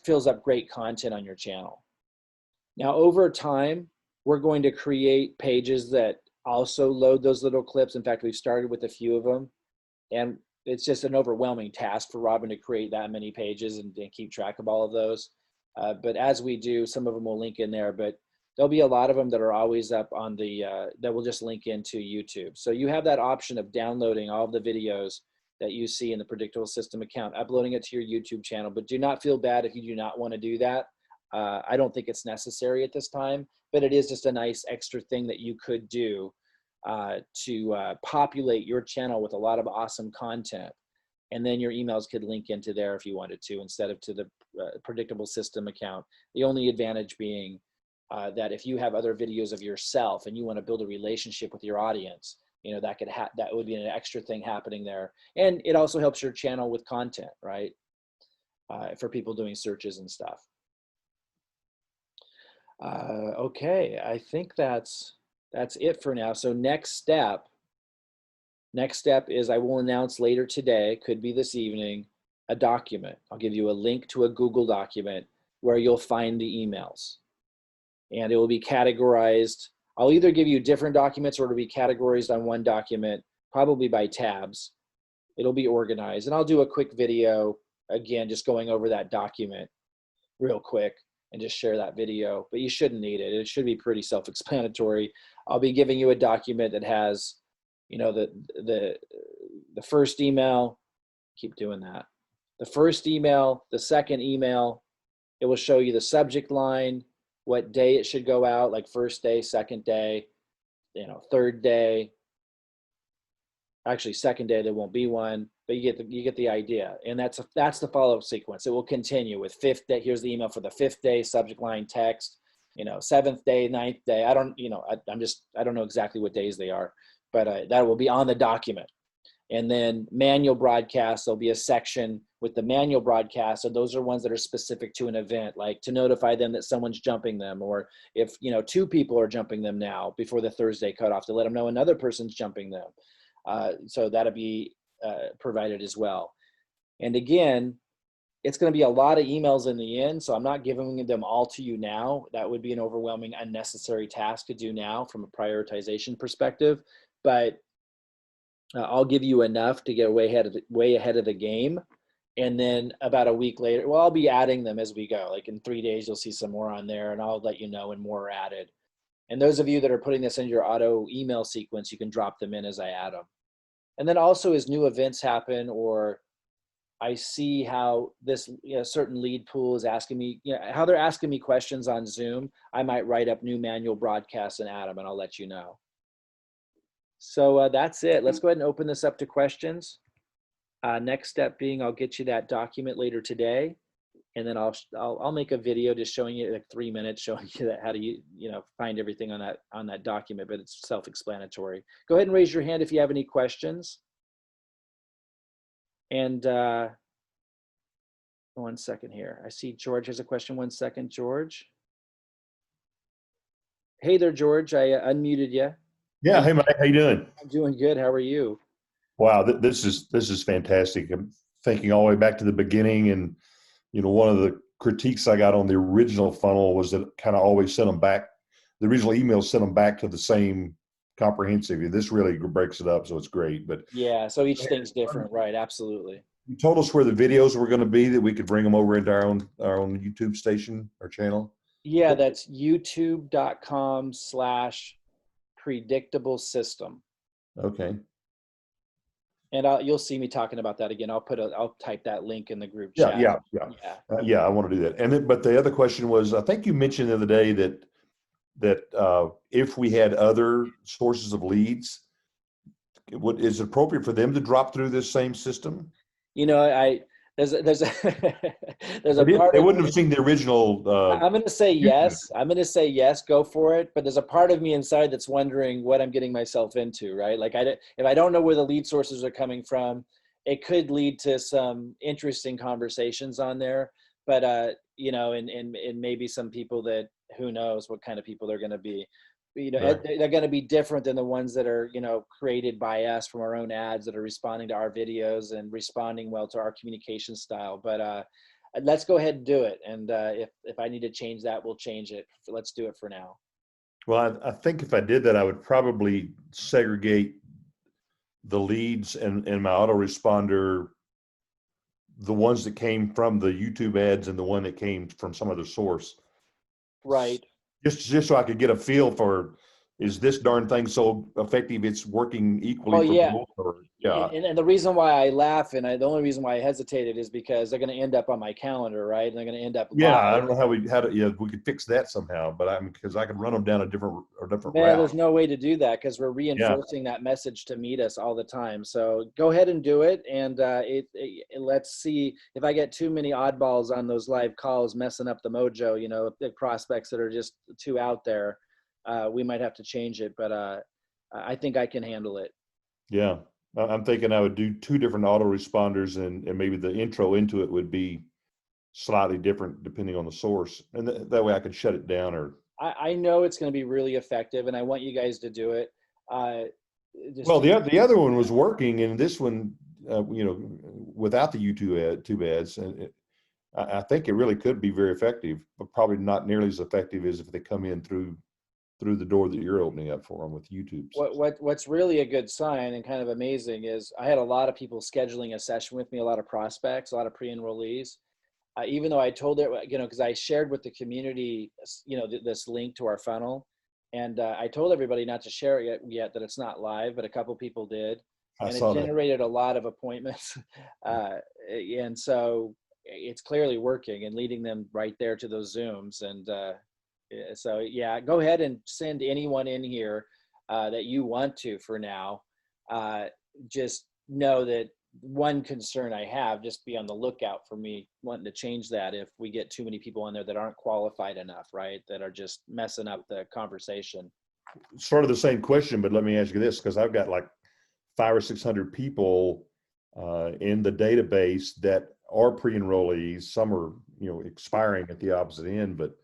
fills up great content on your channel. Now, over time, we're going to create pages that also load those little clips. In fact, we've started with a few of them, and it's just an overwhelming task for Robin to create that many pages and keep track of all of those. But as we do, some of them will link in there, but there'll be a lot of them that are always up on the, that will just link into YouTube. So you have that option of downloading all of the videos that you see in the Predictable System account, uploading it to your YouTube channel, but do not feel bad if you do not want to do that. I don't think it's necessary at this time, but it is just a nice extra thing that you could do to populate your channel with a lot of awesome content. And then your emails could link into there if you wanted to, instead of to the Predictable System account. The only advantage being that if you have other videos of yourself and you want to build a relationship with your audience, you know, that would be an extra thing happening there. And it also helps your channel with content, right? For people doing searches and stuff. Okay, I think that's it for now. So next step is I will announce later today, could be this evening, a document. I'll give you a link to a Google document where you'll find the emails. And it will be categorized. I'll either give you different documents or it'll be categorized on one document, probably by tabs. It'll be organized. And I'll do a quick video, again, just going over that document real quick. and just share that video, but you shouldn't need it. It should be pretty self-explanatory. I'll be giving you a document that has, you know, the first email, keep doing that. The first email, the second email, it will show you the subject line, what day it should go out, like first day, second day, you know, third day. Actually, second day there won't be one, but you get the idea. And that's the follow-up sequence. It will continue with fifth day. Here's the email for the fifth day, subject line, text. You know, seventh day, ninth day. I don't, you know, I don't know exactly what days they are, but that will be on the document. And then manual broadcasts, there'll be a section with the manual broadcasts. So those are ones that are specific to an event, like to notify them that someone's jumping them, or if, you know, 2 people are jumping them now before the Thursday cutoff, to let them know another person's jumping them. So that'll be provided as well. And again, it's going to be a lot of emails in the end, so I'm not giving them all to you now. That would be an overwhelming, unnecessary task to do now from a prioritization perspective. But I'll give you enough to get way ahead of the game. And then about a week later, well, I'll be adding them as we go. Like in 3 days, you'll see some more on there, and I'll let you know when more are added. And those of you that are putting this in your auto email sequence, you can drop them in as I add them. And then also as new events happen, or I see how this, you know, certain lead pool is asking me, you know, how they're asking me questions on Zoom, I might write up new manual broadcasts and add them, and I'll let you know. So that's it. Let's go ahead and open this up to questions. Next step being, I'll get you that document later today, and then I'll make a video just showing you, like 3 minutes, showing you that how to, you know, find everything on that document, but it's self-explanatory. Go ahead and raise your hand if you have any questions. And 1 second here. I see George has a question. 1 second, George. Hey there, George. I unmuted you. Yeah. Hey, Mike, how you doing? I'm doing good. How are you? Wow, this is fantastic. I'm thinking all the way back to the beginning, and you know, one of the critiques I got on the original funnel was that it kind of always sent them back. The original emails sent them back to the same comprehensive. This really breaks it up, so it's great. But Yeah, so each thing's different, right? Absolutely. you told us where the videos were going to be, that we could bring them over into our own YouTube station or channel. Yeah, that's youtube.com/predictable system. Okay. And you'll see me talking about that again. I'll type that link in the group chat. Yeah. Yeah, I want to do that. And but the other question was, I think you mentioned the other day that if we had other sources of leads, is it appropriate for them to drop through this same system? You know, there's a there's a part They of wouldn't me, have seen the original. I'm going to say yes. I'm going to say yes, go for it. But there's a part of me inside that's wondering what I'm getting myself into, right? Like if I don't know where the lead sources are coming from, it could lead to some interesting conversations on there. But you know, and maybe some people that, who knows what kind of people they're going to be. You know, Right. they're going to be different than the ones that are, you know, created by us from our own ads, that are responding to our videos and responding well to our communication style. But let's go ahead and do it. And if I need to change that, we'll change it. Let's do it for now. Well, I think if I did that, I would probably segregate the leads and my autoresponder, the ones that came from the YouTube ads and the one that came from some other source. Right. Just so I could get a feel for, is this darn thing so effective it's working equally Oh, for yeah. both? Or, yeah. And the reason why I laugh, and the only reason why I hesitated, is because they're going to end up on my calendar, right? And they're going to end up Yeah, live. I don't know how we could fix that somehow, but because I could run them down a different Yeah, route. there's no way to do that because we're reinforcing that message to meet us all the time. So go ahead and do it. And let's see if I get too many oddballs on those live calls messing up the mojo, you know, the prospects that are just too out there, we might have to change it. But I think I can handle it. Yeah, I'm thinking I would do 2 different autoresponders, and maybe the intro into it would be slightly different depending on the source, and that way I could shut it down. Or I know it's going to be really effective, and I want you guys to do it. well, the other one was working, and this one, you know, without the YouTube ads, and I think it really could be very effective, but probably not nearly as effective as if they come in through the door that you're opening up for them with YouTube. What's really a good sign and kind of amazing is I had a lot of people scheduling a session with me, a lot of prospects, a lot of pre-enrollees. even though I told it, because I shared with the community, this link to our funnel, and I told everybody not to share it yet, that it's not live, but a couple people did, I and it saw that. generated a lot of appointments, and so it's clearly working and leading them right there to those Zooms. And so yeah, go ahead and send anyone in here that you want to for now. Just know that one concern I have, just be on the lookout for me wanting to change that if we get too many people on there that aren't qualified enough, right? That are just messing up the conversation. Sort of the same question, but let me ask you this, because I've got like 500 or 600 people in the database that are pre-enrollees. Some are, expiring at the opposite end, but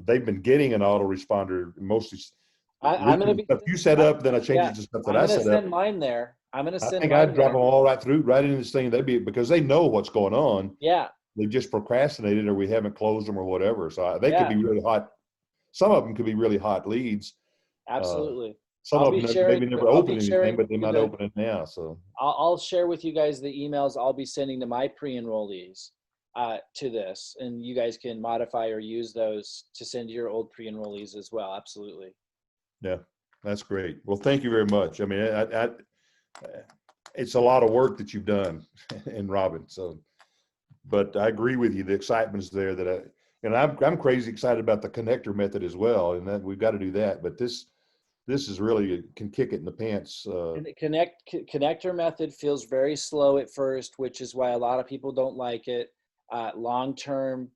they've been getting an autoresponder mostly. I'm going to be Stuff you set up, then I change yeah, it to stuff that I'm I going to set up. send mine there. I'm going to I send think mine I'd drop there. them all right into this thing. Because they know what's going on. Yeah, They just procrastinated, or we haven't closed them, or whatever. So they could yeah, be really hot. Some of them could be really hot leads. absolutely. Some of them maybe never I'll open be anything, sharing but they with you might open it now. So I'll share with you guys the emails I'll be sending to my pre-enrollees to this, and you guys can modify or use those to send to your old pre-enrollees as well. Absolutely. yeah, that's great. Well, thank you very much. I mean, it's a lot of work that you've done, and Robin. So, but I agree with you. The excitement's there. I'm crazy excited about the connector method as well, and that we've got to do that. But this is really can kick it in the pants. And the connector method feels very slow at first, which is why a lot of people don't like it. Long term,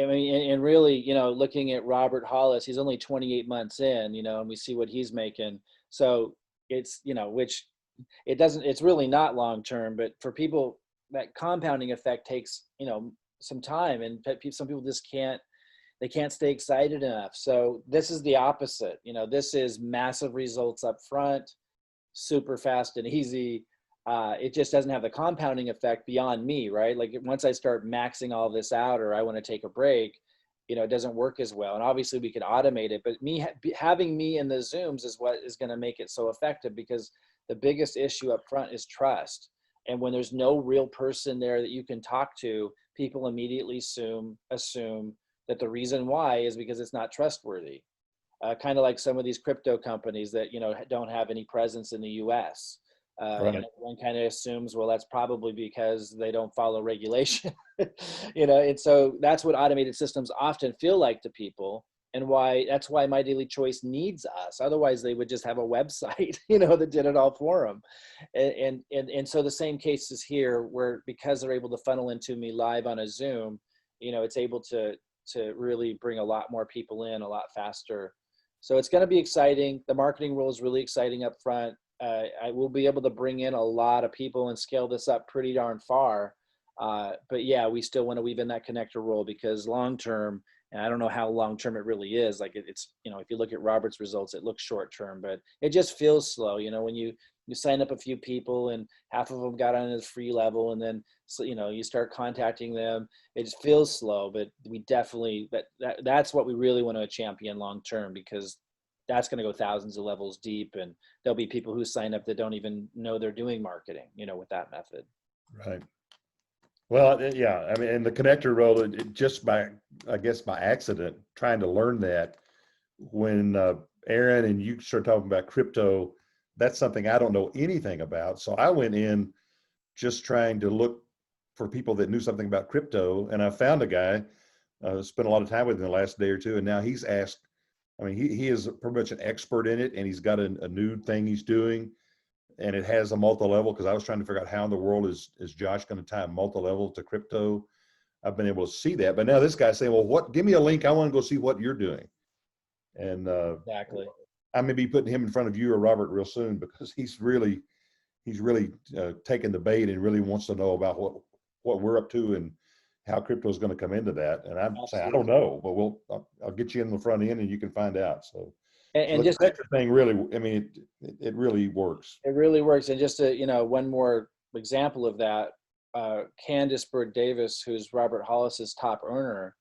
I mean, and really, looking at Robert Hollis, he's only 28 months in, and we see what he's making. So it's, which it doesn't, it's really not long term, but for people, that compounding effect takes, some time, and some people just they can't stay excited enough. So this is the opposite. This is massive results up front, super fast and easy. It just doesn't have the compounding effect beyond me, right? Like once I start maxing all this out, or I want to take a break, it doesn't work as well. And obviously we could automate it, but having me in the Zooms is what is going to make it so effective, because the biggest issue up front is trust. And when there's no real person there that you can talk to, people immediately assume that the reason why is because it's not trustworthy. Kind of like some of these crypto companies that, don't have any presence in the US. Right. And everyone kind of assumes, well, that's probably because they don't follow regulation. And so that's what automated systems often feel like to people, and that's why MyDailyChoice needs us. Otherwise they would just have a website, that did it all for them. And so the same case is here, where because they're able to funnel into me live on a Zoom, it's able to really bring a lot more people in a lot faster. So it's going to be exciting. The marketing role is really exciting up front. I will be able to bring in a lot of people and scale this up pretty darn far. But yeah, we still want to weave in that connector role, because long-term, and I don't know how long-term it really is. Like it's, if you look at Robert's results, it looks short-term, but it just feels slow. When you sign up a few people and half of them got on the free level, and then, so, you start contacting them, it just feels slow, but we definitely, that's what we really want to champion long-term, because that's going to go thousands of levels deep, and there'll be people who sign up that don't even know they're doing marketing, with that method. Right. Well, yeah. I mean, and the connector role, just by accident, trying to learn that, when Aaron and you start talking about crypto, that's something I don't know anything about. So I went in just trying to look for people that knew something about crypto, and I found a guy, spent a lot of time with him the last day or two, and now he's asked. I mean, he is pretty much an expert in it, and he's got a new thing he's doing, and it has a multi-level, because I was trying to figure out how in the world is Josh going to tie multi-level to crypto. I've been able to see that, but now this guy's saying, well, give me a link. I want to go see what you're doing. And Exactly. I may be putting him in front of you or Robert real soon, because he's really taking the bait and really wants to know about what we're up to and how crypto is going to come into that. And I'm saying, I don't know, but I'll get you in the front end and you can find out. So And the just connector thing really, I mean, it really works. It really works. And just to, one more example of that, Candice Bird Davis, who's Robert Hollis's top earner,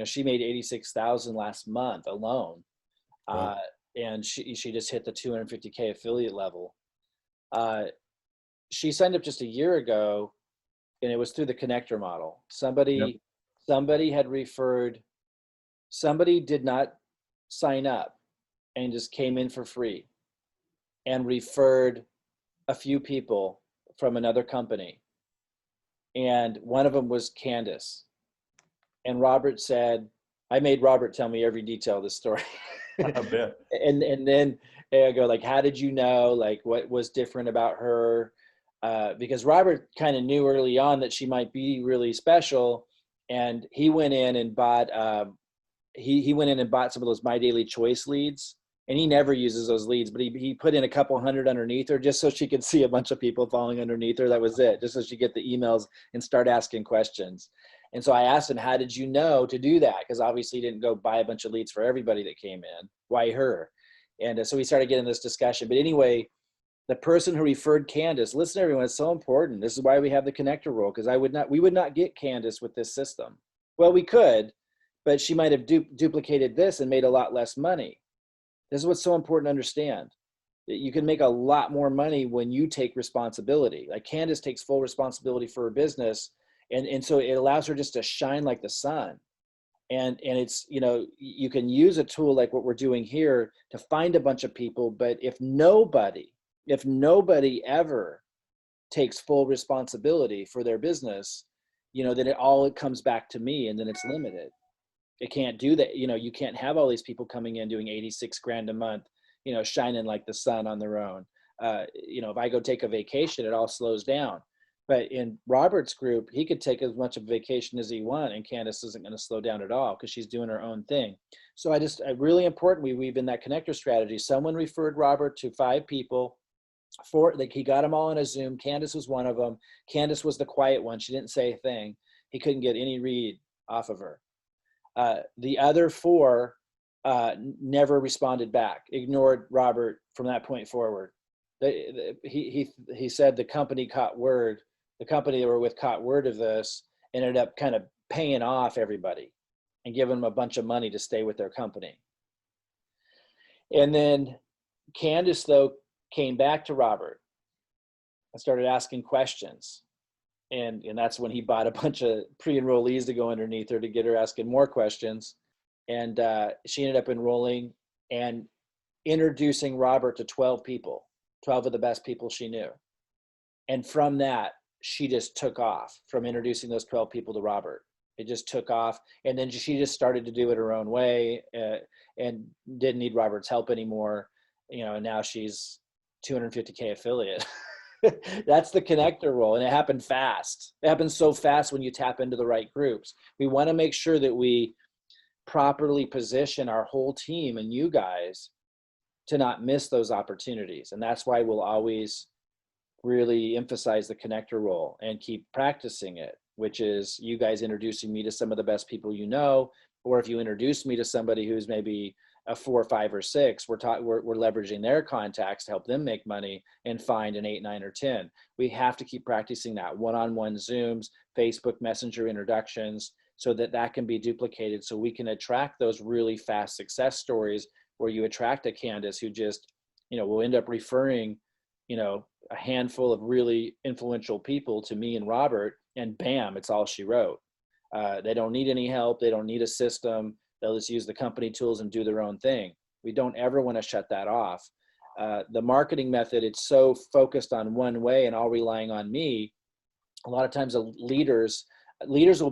she made 86,000 last month alone. Right. And she just hit the 250K affiliate level. She signed up just a year ago, and it was through the connector model. Somebody somebody had referred, somebody did not sign up and just came in for free and referred a few people from another company. And one of them was Candace. And Robert said, I made Robert tell me every detail of the story. I bet. And then I go like, how did you know? Like, what was different about her? Because Robert kind of knew early on that she might be really special, and he went in and bought he went in and bought some of those MyDailyChoice leads, and he never uses those leads, but he put in a couple hundred underneath her just so she could see a bunch of people falling underneath her. That was it, just so she get the emails and start asking questions. And so I asked him, how did you know to do that? Because obviously he didn't go buy a bunch of leads for everybody that came in. Why her? And so we started getting this discussion. But anyway, the person who referred Candace, listen, everyone, it's so important. This is why we have the connector rule, because we would not get Candace with this system. Well, we could, but she might have duplicated this and made a lot less money. This is what's so important to understand. You can make a lot more money when you take responsibility. Like Candace takes full responsibility for her business. And so it allows her just to shine like the sun. And it's, you know, you can use a tool like what we're doing here to find a bunch of people, but if nobody ever takes full responsibility for their business, you know, then it comes back to me, and then it's limited. It can't do that. You know, you can't have all these people coming in doing 86 grand a month, you know, shining like the sun on their own. You know, if I go take a vacation, it all slows down. But in Robert's group, he could take as much of a vacation as he wants, and Candace isn't going to slow down at all because she's doing her own thing. So really important, we weave in that connector strategy. Someone referred Robert to 5 people. He got them all on a Zoom. Candace was one of them. Candace was the quiet one. She didn't say a thing. He couldn't get any read off of her. The other 4 never responded back, ignored Robert from that point forward. He said the company caught word. The company they were with caught word of this, ended up kind of paying off everybody and giving them a bunch of money to stay with their company. And then Candace, though, came back to Robert and started asking questions. And that's when he bought a bunch of pre-enrollees to go underneath her to get her asking more questions. And she ended up enrolling and introducing Robert to 12 people, 12 of the best people she knew. And from that, she just took off from introducing those 12 people to Robert. It just took off. And then she just started to do it her own way and didn't need Robert's help anymore. You know, and now she's 250K affiliate. That's the connector role. And it happened fast. It happens so fast when you tap into the right groups. We want to make sure that we properly position our whole team and you guys to not miss those opportunities. And that's why we'll always really emphasize the connector role and keep practicing it, which is you guys introducing me to some of the best people you know, or if you introduce me to somebody who's maybe a 4, 5, or 6, we're leveraging their contacts to help them make money and find an 8, 9, or 10. We have to keep practicing that one-on-one Zooms, Facebook Messenger introductions, so that can be duplicated, so we can attract those really fast success stories where you attract a Candace who just, you know, will end up referring, you know, a handful of really influential people to me and Robert, and bam, it's all she wrote. They don't need any help. They don't need a system. They'll just use the company tools and do their own thing. We don't ever want to shut that off. The marketing method, it's so focused on one way and all relying on me. A lot of times a lot of leaders will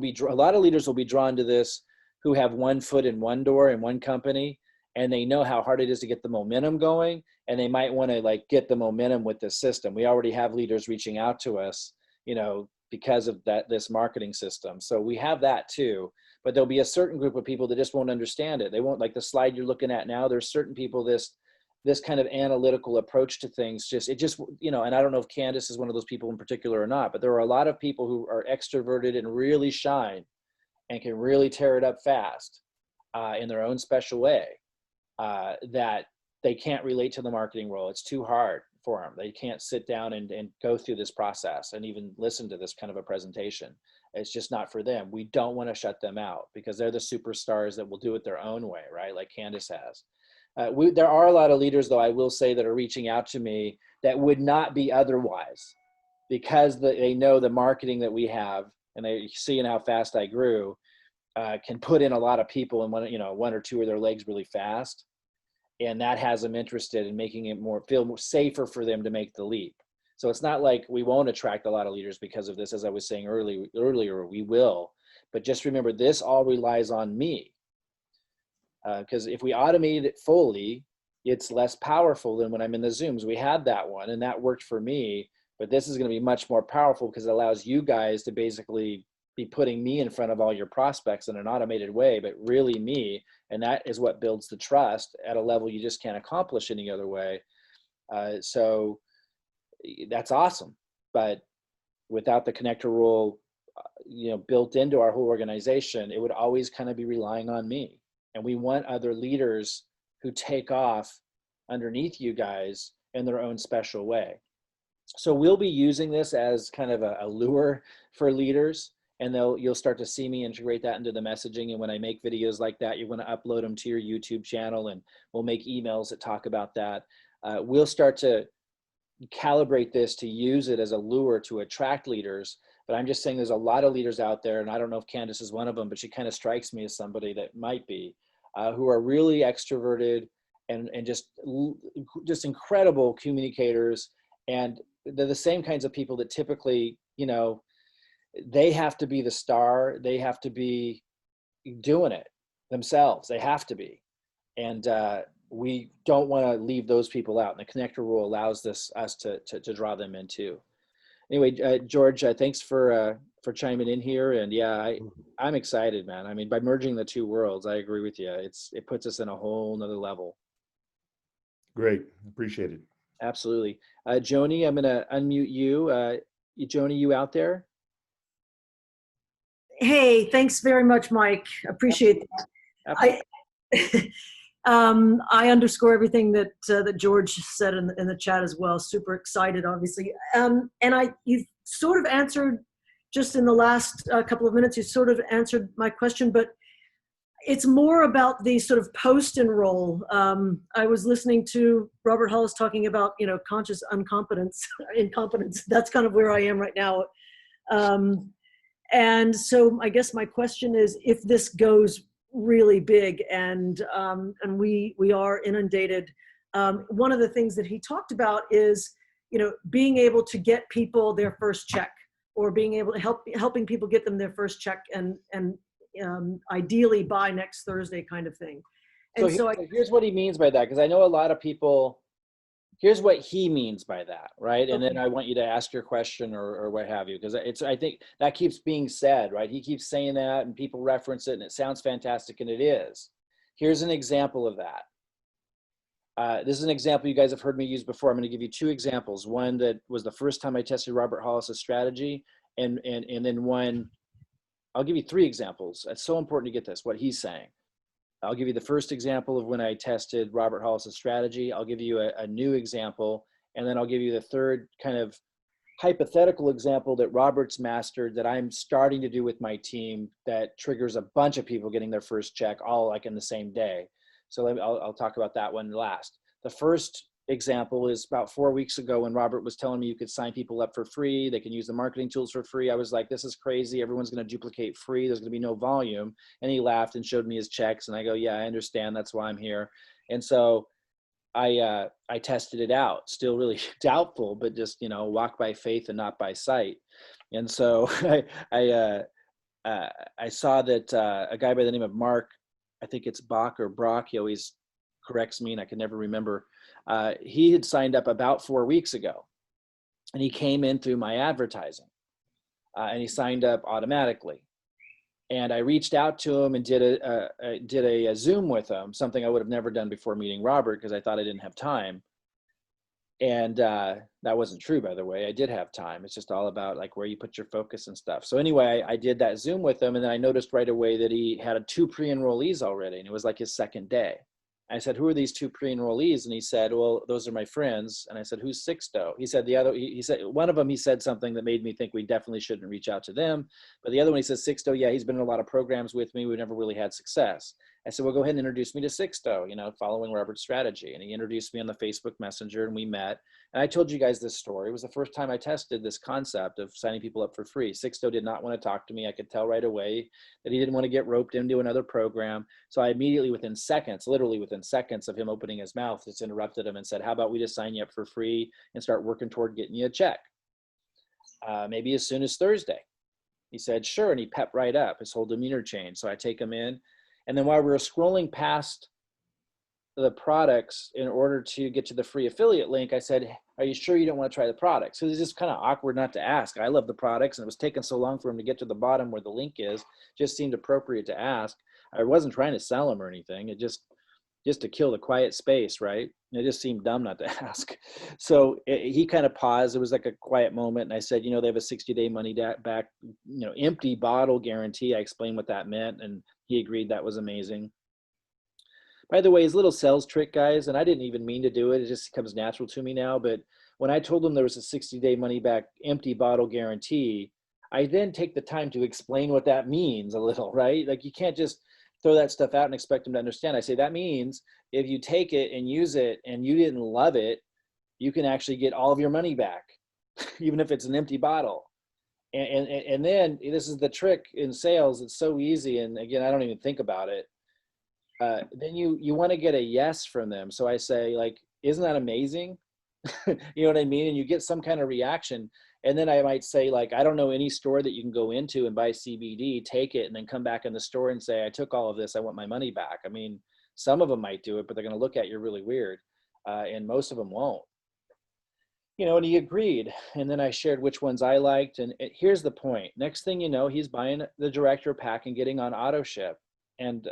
be drawn to this who have one foot in one door in one company, and they know how hard it is to get the momentum going, and they might want to like get the momentum with this system. We already have leaders reaching out to us, you know, because of this marketing system. So we have that too, but there'll be a certain group of people that just won't understand it. They won't, like the slide you're looking at now, there's certain people, this kind of analytical approach to things, you know, and I don't know if Candace is one of those people in particular or not, but there are a lot of people who are extroverted and really shine and can really tear it up fast in their own special way, that they can't relate to the marketing role. It's too hard for them. They can't sit down and go through this process and even listen to this kind of a presentation. It's just not for them. We don't want to shut them out because they're the superstars that will do it their own way, right? Like Candace has. There are a lot of leaders, though, I will say, that are reaching out to me that would not be otherwise, because they know the marketing that we have and they seeing how fast I grew. can put in a lot of people in one or two of their legs really fast. And that has them interested in making it feel more safer for them to make the leap. So it's not like we won't attract a lot of leaders because of this. As I was saying earlier, we will. But just remember, this all relies on me. Because if we automate it fully, it's less powerful than when I'm in the Zooms. We had that one, and that worked for me. But this is going to be much more powerful because it allows you guys to basically be putting me in front of all your prospects in an automated way, but really me. And that is what builds the trust at a level you just can't accomplish any other way. So that's awesome. But without the connector rule, built into our whole organization, it would always kind of be relying on me. And we want other leaders who take off underneath you guys in their own special way. So we'll be using this as kind of a lure for leaders. And you'll start to see me integrate that into the messaging. And when I make videos like that, you're going to upload them to your YouTube channel, and we'll make emails that talk about that. We'll start to calibrate this to use it as a lure to attract leaders. But I'm just saying there's a lot of leaders out there, and I don't know if Candace is one of them, but she kind of strikes me as somebody that might be, who are really extroverted and just incredible communicators. And they're the same kinds of people that typically, they have to be the star. They have to be doing it themselves. They have to be. And we don't want to leave those people out. And the connector rule allows us to draw them in too. Anyway, George, thanks for chiming in here. And yeah, I'm excited, man. I mean, by merging the two worlds, I agree with you. It puts us in a whole nother level. Great. Appreciate it. Absolutely. Joni, I'm going to unmute you. Joni, you out there? Hey, thanks very much, Mike. Appreciate that. I underscore everything that George said in the chat as well. Super excited, obviously. And you've sort of answered, just in the last couple of minutes, you sort of answered my question, but it's more about the sort of post-enroll. I was listening to Robert Hollis talking about, conscious incompetence. That's kind of where I am right now. And so I guess my question is, if this goes really big and we are inundated, one of the things that he talked about is, being able to get people their first check, or being able to helping people get them their first check, and ideally by next Thursday, kind of thing. And so here's what he means by that, because I know a lot of people. Here's what he means by that, right? And then I want you to ask your question or what have you, because I think that keeps being said, right? He keeps saying that and people reference it and it sounds fantastic, and it is. Here's an example of that. This is an example you guys have heard me use before. I'm going to give you two examples. One that was the first time I tested Robert Hollis's strategy, and then one, I'll give you three examples. It's so important to get this, what he's saying. I'll give you the first example of when I tested Robert Hollis's strategy. I'll give you a new example, and then I'll give you the third kind of hypothetical example that Robert's mastered that I'm starting to do with my team that triggers a bunch of people getting their first check all like in the same day. So I'll talk about that one last. The first example is about 4 weeks ago when Robert was telling me you could sign people up for free. They can use the marketing tools for free. I was like, this is crazy. Everyone's going to duplicate free. There's going to be no volume. And he laughed and showed me his checks. And I go, yeah, I understand. That's why I'm here. And so I tested it out, still really doubtful, but just, walk by faith and not by sight. And so I saw that a guy by the name of Mark, I think it's Bach or Brock, he always corrects me and I can never remember. He had signed up about 4 weeks ago, and he came in through my advertising, and he signed up automatically. And I reached out to him and did a Zoom with him, something I would have never done before meeting Robert because I thought I didn't have time. And that wasn't true, by the way. I did have time. It's just all about like where you put your focus and stuff. So anyway, I did that Zoom with him, and then I noticed right away that he had 2 pre-enrollees already, and it was like his second day. I said, who are these 2 pre-enrollees? And he said, well, those are my friends. And I said, who's Sixto? He said, he said, one of them, he said something that made me think we definitely shouldn't reach out to them. But the other one, he says, Sixto, yeah, he's been in a lot of programs with me. We've never really had success. I said, well, go ahead and introduce me to Sixto, you know, following Robert's strategy. And he introduced me on the Facebook Messenger, and we met. And I told you guys this story. It was the first time I tested this concept of signing people up for free. Sixto did not want to talk to me. I could tell right away that he didn't want to get roped into another program. So I immediately, within seconds, literally within seconds of him opening his mouth, just interrupted him and said, how about we just sign you up for free and start working toward getting you a check? Maybe as soon as Thursday. He said, sure. And he pepped right up. His whole demeanor changed. So I take him in. And then while we were scrolling past the products in order to get to the free affiliate link, I said, are you sure you don't want to try the products? Because it's just kind of awkward not to ask. I love the products, and it was taking so long for him to get to the bottom where the link is. Just seemed appropriate to ask. I wasn't trying to sell him or anything. It just to kill the quiet space, right? It just seemed dumb not to ask. So he kind of paused. It was like a quiet moment. And I said, you know, they have a 60-day money back, you know, empty bottle guarantee. I explained what that meant, and he agreed that was amazing. By the way, his little sales trick, guys, and I didn't even mean to do it. It just comes natural to me now. But when I told him there was a 60-day money back empty bottle guarantee, I then take the time to explain what that means a little, right? Like, you can't just throw that stuff out and expect them to understand. I say, that means if you take it and use it and you didn't love it, you can actually get all of your money back, even if it's an empty bottle. And then this is the trick in sales. It's so easy. And again, I don't even think about it. Then you want to get a yes from them. So I say, like, isn't that amazing? You know what I mean? And you get some kind of reaction. And then I might say, like, I don't know any store that you can go into and buy CBD, take it, and then come back in the store and say, I took all of this, I want my money back. I mean, some of them might do it, but they're going to look at you really weird. And most of them won't. You know, and he agreed. And then I shared which ones I liked. And here's the point. Next thing you know, he's buying the director pack and getting on auto ship. And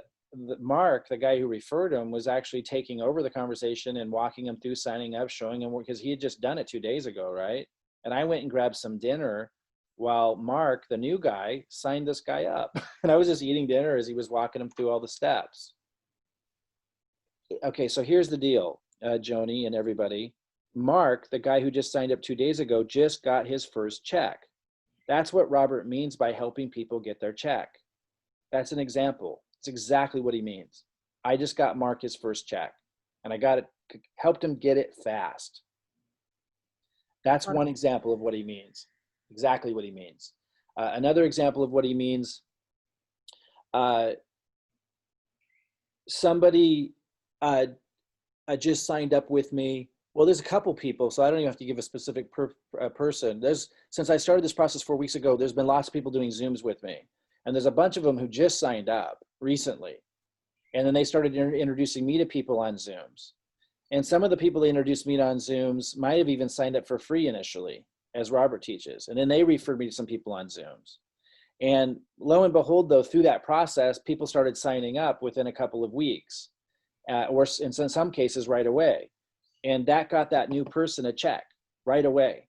Mark, the guy who referred him, was actually taking over the conversation and walking him through signing up, showing him, because he had just done it 2 days ago, right? And I went and grabbed some dinner while Mark, the new guy, signed this guy up. And I was just eating dinner as he was walking him through all the steps. Okay, so here's the deal, Joni and everybody. Mark, the guy who just signed up 2 days ago, just got his first check. That's what Robert means by helping people get their check. That's an example. It's exactly what he means. I just got Mark his first check, and I got it, helped him get it fast. That's one example of what he means. Exactly what he means. Another example of what he means, somebody just signed up with me. Well, there's a couple people, so I don't even have to give a specific person. Since I started this process 4 weeks ago, there's been lots of people doing Zooms with me. And there's a bunch of them who just signed up recently. And then they started introducing me to people on Zooms. And some of the people they introduced me to on Zooms might have even signed up for free initially, as Robert teaches. And then they referred me to some people on Zooms. And lo and behold, though, through that process, people started signing up within a couple of weeks, or in some cases right away. And that got that new person a check right away.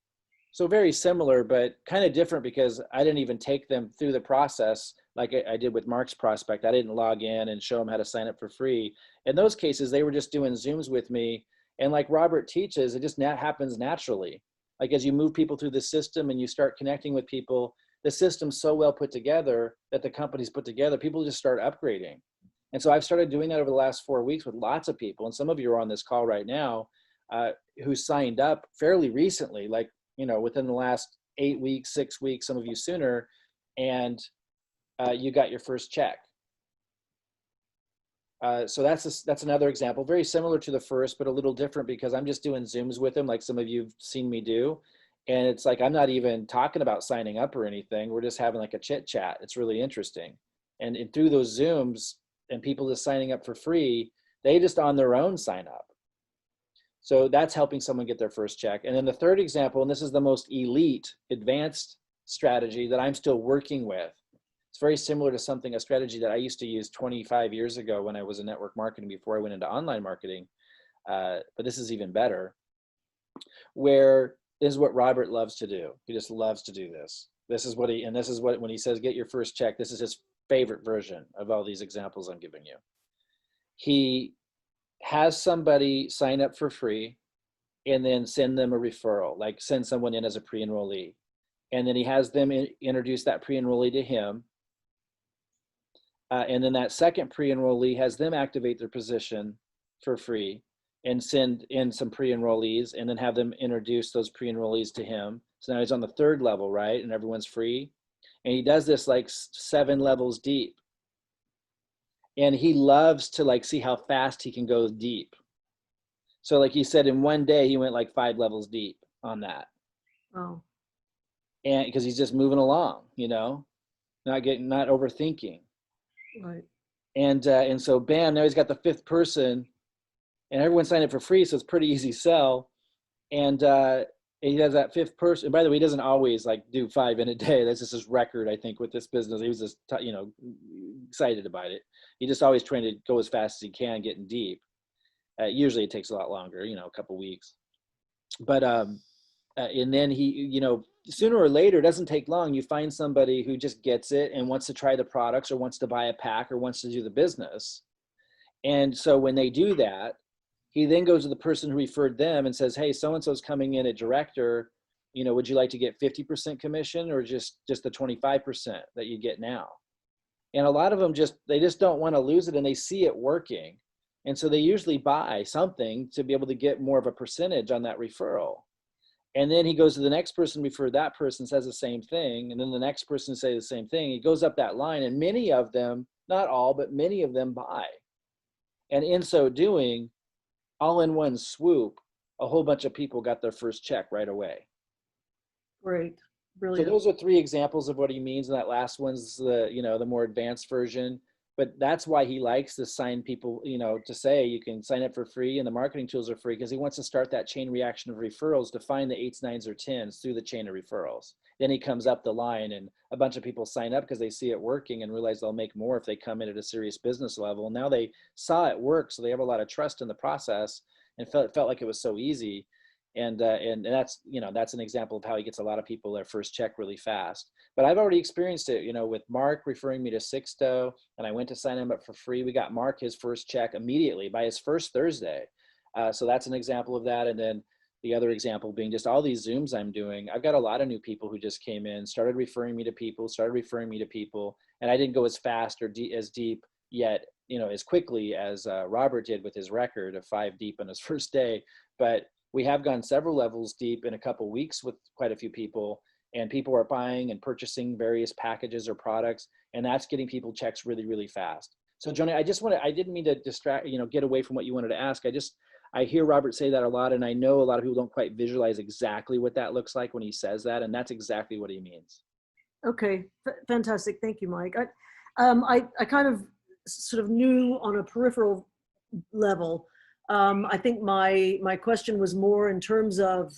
So very similar, but kind of different, because I didn't even take them through the process like I did with Mark's prospect. I didn't log in and show them how to sign up for free. In those cases, they were just doing Zooms with me. And like Robert teaches, it just happens naturally. Like, as you move people through the system and you start connecting with people, the system's so well put together that the company's put together, people just start upgrading. And so I've started doing that over the last 4 weeks with lots of people. And some of you are on this call right now who signed up fairly recently, like, you know, within the last 8 weeks, 6 weeks, some of you sooner, and you got your first check. So that's another example, very similar to the first, but a little different, because I'm just doing Zooms with them, like some of you've seen me do. And it's like, I'm not even talking about signing up or anything. We're just having like a chit chat. It's really interesting. And through those Zooms and people just signing up for free, they just on their own sign up. So that's helping someone get their first check. And then the third example, and this is the most elite, advanced strategy that I'm still working with. It's very similar to a strategy that I used to use 25 years ago when I was in network marketing before I went into online marketing. But this is even better, where this is what Robert loves to do. He just loves to do this. This is what when he says, get your first check, this is his favorite version of all these examples I'm giving you. He has somebody sign up for free and then send them a referral, like send someone in as a pre-enrollee. And then he has them introduce that pre-enrollee to him. And then that second pre-enrollee has them activate their position for free and send in some pre-enrollees and then have them introduce those pre-enrollees to him. So now he's on the third level, right? And everyone's free. And he does this like 7 levels deep. And he loves to like see how fast he can go deep. So like he said, in one day, he went like 5 levels deep on that. Oh, And because he's just moving along, not overthinking. right. And so bam, now he's got the 5th person and everyone signed up for free. So it's pretty easy sell. And he does that 5th person. And by the way, he doesn't always like do 5 in a day. That's just his record, I think, with this business. He was just, excited about it. He just always trying to go as fast as he can, getting deep. Usually it takes a lot longer, a couple weeks. But, and then he, sooner or later, it doesn't take long. You find somebody who just gets it and wants to try the products or wants to buy a pack or wants to do the business. And so when they do that, he then goes to the person who referred them and says, hey, so-and-so's coming in at director, would you like to get 50% commission or just the 25% that you get now? And a lot of them they just don't want to lose it and they see it working. And so they usually buy something to be able to get more of a percentage on that referral. And then he goes to the next person, referred that person, says the same thing. And then the next person say the same thing. He goes up that line and many of them, not all, but many of them buy. And in so doing, all in one swoop, a whole bunch of people got their first check right away. Great. So Brilliant. those are 3 examples of what he means. And that last one's the more advanced version. But that's why he likes to sign people, to say you can sign up for free and the marketing tools are free because he wants to start that chain reaction of referrals to find the 8s, 9s, or 10s through the chain of referrals. Then he comes up the line and a bunch of people sign up because they see it working and realize they'll make more if they come in at a serious business level. And now they saw it work, so they have a lot of trust in the process and felt like it was so easy. And that's, that's an example of how he gets a lot of people their first check really fast. But I've already experienced it, with Mark referring me to Sixto, and I went to sign him up for free. We got Mark his first check immediately by his first Thursday. So that's an example of that. And then the other example being just all these Zooms I'm doing. I've got a lot of new people who just came in, started referring me to people, and I didn't go as fast or as deep yet, as quickly as Robert did with his record of 5 deep on his first day. But we have gone several levels deep in a couple weeks with quite a few people, and people are buying and purchasing various packages or products, and that's getting people checks really, really fast. So Joni, I didn't mean to distract, get away from what you wanted to ask. I hear Robert say that a lot, and I know a lot of people don't quite visualize exactly what that looks like when he says that, and that's exactly what he means. Okay, fantastic. Thank you, Mike. I kind of sort of knew on a peripheral level. I think my question was more in terms of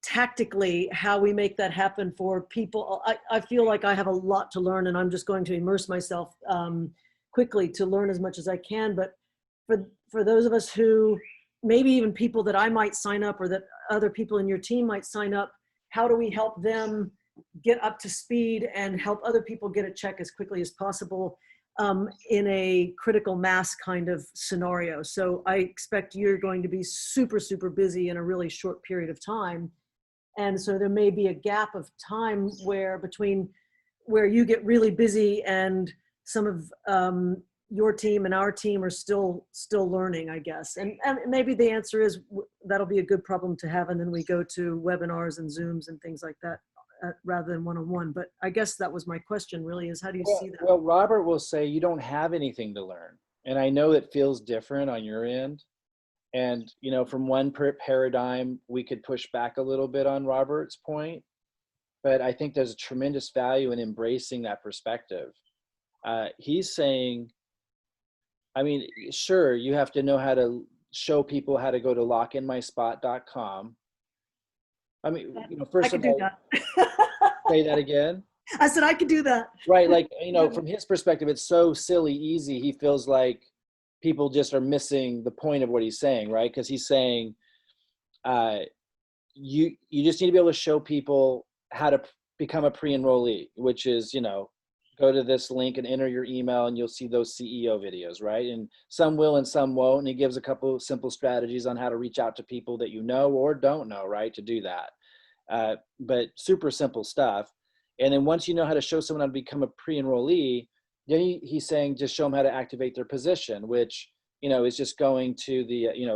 tactically how we make that happen for people. I feel like I have a lot to learn and I'm just going to immerse myself quickly to learn as much as I can. But for those of us who, maybe even people that I might sign up or that other people in your team might sign up, how do we help them get up to speed and help other people get a check as quickly as possible in a critical mass kind of scenario? So I expect you're going to be super, super busy in a really short period of time. And so there may be a gap of time between where you get really busy and some of your team and our team are still learning, I guess. And maybe the answer is that'll be a good problem to have. And then we go to webinars and Zooms and things like that rather than one-on-one. But I guess that was my question really, is how do you see that? Well, Robert will say you don't have anything to learn. And I know it feels different on your end. And, from one paradigm, we could push back a little bit on Robert's point, but I think there's a tremendous value in embracing that perspective. He's saying, sure, you have to know how to show people how to go to lockinmyspot.com. First of all, say that again. I said I could do that. Right. Like, from his perspective, it's so silly easy. He feels like people just are missing the point of what he's saying, right? Because he's saying you just need to be able to show people how to become a pre-enrollee, which is, go to this link and enter your email and you'll see those CEO videos, right? And some will and some won't. And he gives a couple of simple strategies on how to reach out to people that you know or don't know, right, to do that. But super simple stuff. And then once you know how to show someone how to become a pre-enrollee, then he's saying just show them how to activate their position, which, is just going to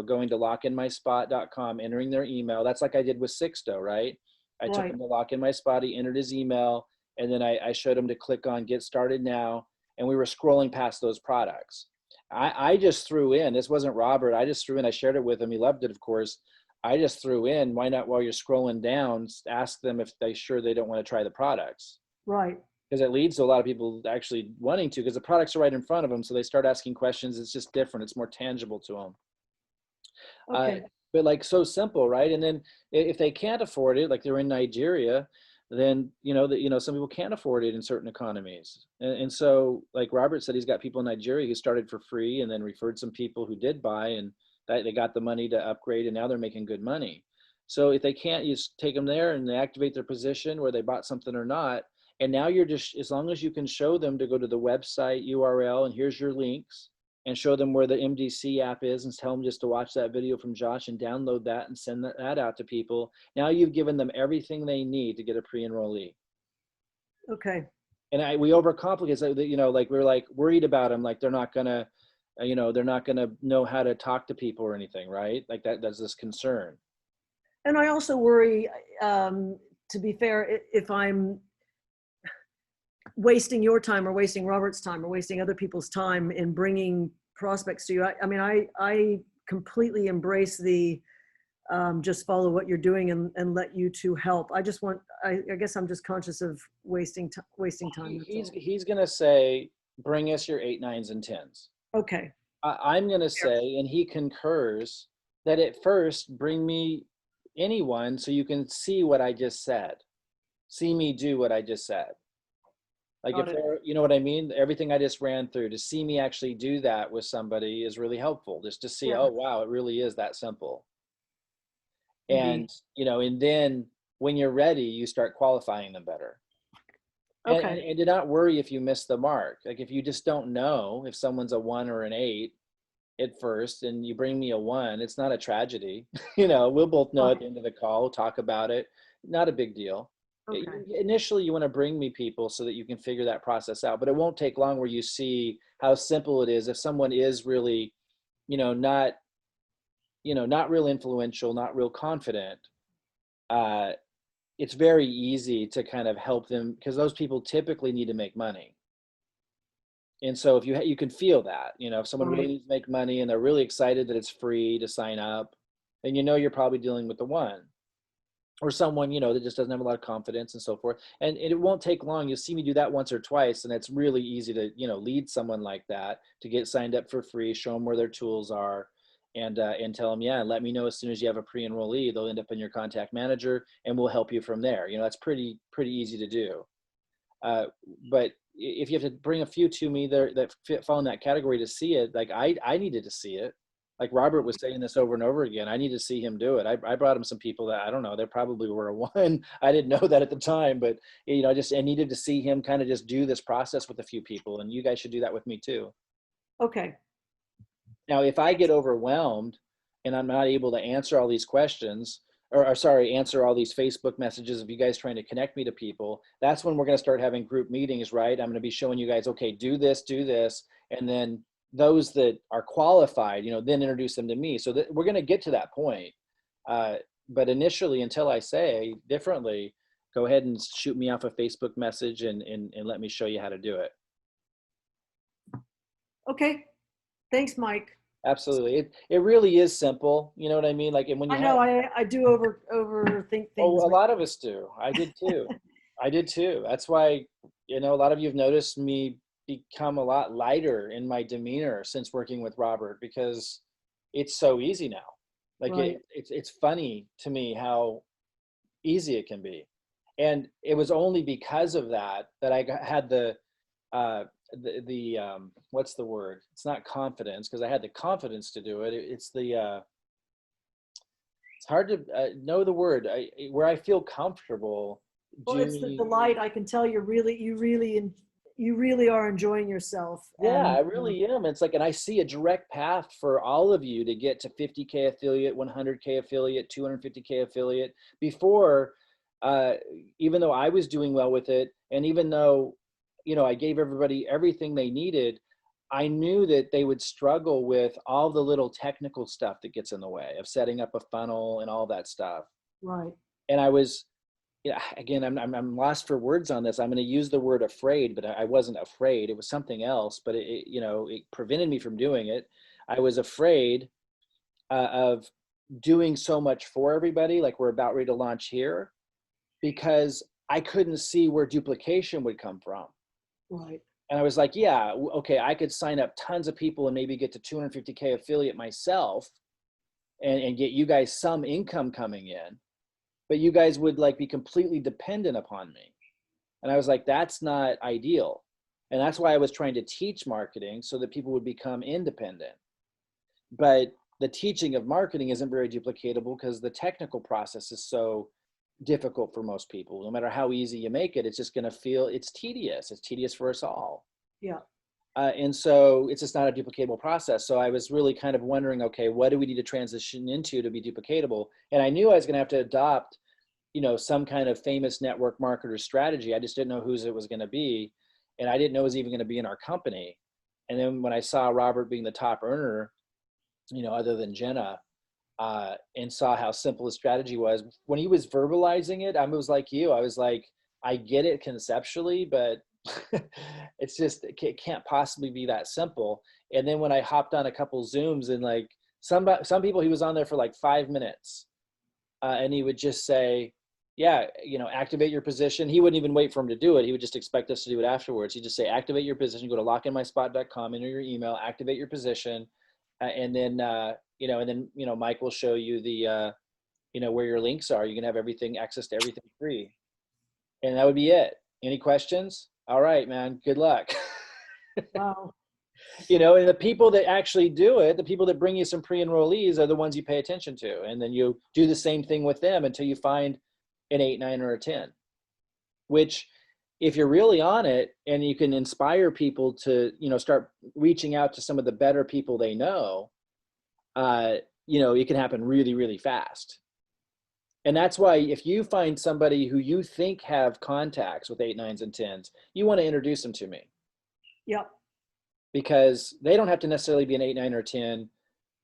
going to lockinmyspot.com, entering their email. That's like I did with Sixto, right? I took him to Lock in My Spot, he entered his email, and then I showed him to click on Get Started Now, and we were scrolling past those products. I just threw in, this wasn't Robert, I just threw in, I shared it with him, he loved it, of course. I just threw in, why not, while you're scrolling down, ask them if they're sure they don't want to try the products. Right. Because it leads to a lot of people actually wanting to, because the products are right in front of them. So they start asking questions. It's just different. It's more tangible to them. Okay. But like so simple, right? And then if they can't afford it, like they're in Nigeria, then, some people can't afford it in certain economies. And so like Robert said, he's got people in Nigeria who started for free and then referred some people who did buy, and they got the money to upgrade, and now they're making good money. So if they can't, you just take them there and they activate their position where they bought something or not. And now you're just, as long as you can show them to go to the website URL and here's your links, and show them where the MDC app is and tell them just to watch that video from Josh and download that and send that out to people. Now you've given them everything they need to get a pre-enrollee. Okay. And we overcomplicate, so that, like we're like worried about them, like they're not gonna, they're not gonna know how to talk to people or anything, right? Like that's this concern. And I also worry, to be fair, if I'm wasting your time or wasting Robert's time or wasting other people's time in bringing prospects to you. I completely embrace the just follow what you're doing and let you two help. I guess I'm just conscious of wasting time. He's going to say, bring us your 8, 9s, and 10s. Okay. I'm going to say, and he concurs, that at first bring me anyone so you can see what I just said. See me do what I just said. Like if they're, you know what I mean? Everything I just ran through, to see me actually do that with somebody is really helpful. Just to see, oh, wow, it really is that simple. And, and then when you're ready, you start qualifying them better. Okay. And do not worry if you miss the mark. Like if you just don't know if someone's a 1 or an 8 at first and you bring me a 1, it's not a tragedy. We'll both know at the end of the call, we'll talk about it. Not a big deal. Okay. Initially, you want to bring me people so that you can figure that process out, but it won't take long where you see how simple it is. If someone is really, not real influential, not real confident, it's very easy to kind of help them, because those people typically need to make money. And so if you can feel that, if someone really needs to make money and they're really excited that it's free to sign up, then you're probably dealing with the 1. Or someone, that just doesn't have a lot of confidence and so forth. And it won't take long. You'll see me do that once or twice. And it's really easy to, lead someone like that to get signed up for free, show them where their tools are, and tell them, yeah, let me know as soon as you have a pre-enrollee. They'll end up in your contact manager and we'll help you from there. That's pretty easy to do. But if you have to bring a few to me that fall in that category to see it, like I needed to see it. Like Robert was saying this over and over again, I need to see him do it. I brought him some people that, I don't know, they probably were a 1. I didn't know that at the time, but I needed to see him kind of just do this process with a few people, and you guys should do that with me too. Okay. Now, if I get overwhelmed and I'm not able to answer all these questions, answer all these Facebook messages of you guys trying to connect me to people, that's when we're going to start having group meetings, right? I'm going to be showing you guys, okay, do this, and then those that are qualified, then introduce them to me. So that we're going to get to that point. But initially, until I say differently, go ahead and shoot me off a Facebook message and let me show you how to do it. Okay. Thanks, Mike. Absolutely. It really is simple. You know what I mean? Like, and when you I do overthink things. Oh, a lot of us do. I did too. I did too. That's why, a lot of you have noticed me become a lot lighter in my demeanor since working with Robert, because it's so easy now. Like it's funny to me how easy it can be. And it was only because of that I had the what's the word? It's not confidence, because I had the confidence to do it. It's hard to know the word, where I feel comfortable. Well, it's the delight. I can tell you really are enjoying yourself. Yeah, I really am. It's like, and I see a direct path for all of you to get to 50K affiliate, 100K affiliate, 250K affiliate before, even though I was doing well with it. And even though I gave everybody everything they needed, I knew that they would struggle with all the little technical stuff that gets in the way of setting up a funnel and all that stuff. Right. And I was, again, I'm lost for words on this. I'm going to use the word afraid, but I wasn't afraid. It was something else, but it prevented me from doing it. I was afraid of doing so much for everybody, like we're about ready to launch here, because I couldn't see where duplication would come from. Right. And I was like, yeah, okay, I could sign up tons of people and maybe get to 250K affiliate myself and get you guys some income coming in, but you guys would like be completely dependent upon me. And I was like, that's not ideal. And that's why I was trying to teach marketing so that people would become independent. But the teaching of marketing isn't very duplicatable because the technical process is so difficult for most people. No matter how easy you make it, it's just going to feel, it's tedious. It's tedious for us all. Yeah. And so it's just not a duplicatable process. So I was really kind of wondering, okay, what do we need to transition into to be duplicatable? And I knew I was going to have to adopt, some kind of famous network marketer strategy. I just didn't know whose it was going to be. And I didn't know it was even going to be in our company. And then when I saw Robert being the top earner, other than Jenna, and saw how simple his strategy was, when he was verbalizing it, I was like you. I was like, I get it conceptually, but it's just, it can't possibly be that simple. And then when I hopped on a couple Zooms and like some people, he was on there for like 5 minutes, and he would just say, yeah, activate your position. He wouldn't even wait for him to do it. He would just expect us to do it afterwards. He'd just say, activate your position, go to lockinmyspot.com, enter your email, activate your position. And then, Mike will show you the, where your links are. You can have everything, access to everything free. And that would be it. Any questions? All right, man, good luck. Wow. And the people that actually do it, the people that bring you some pre-enrollees are the ones you pay attention to. And then you do the same thing with them until you find an 8, 9, or a 10, which if you're really on it and you can inspire people to, start reaching out to some of the better people they know, it can happen really, really fast. And that's why if you find somebody who you think have contacts with 8, 9s, and 10s, you want to introduce them to me. Yep. Because they don't have to necessarily be an 8, 9, or 10,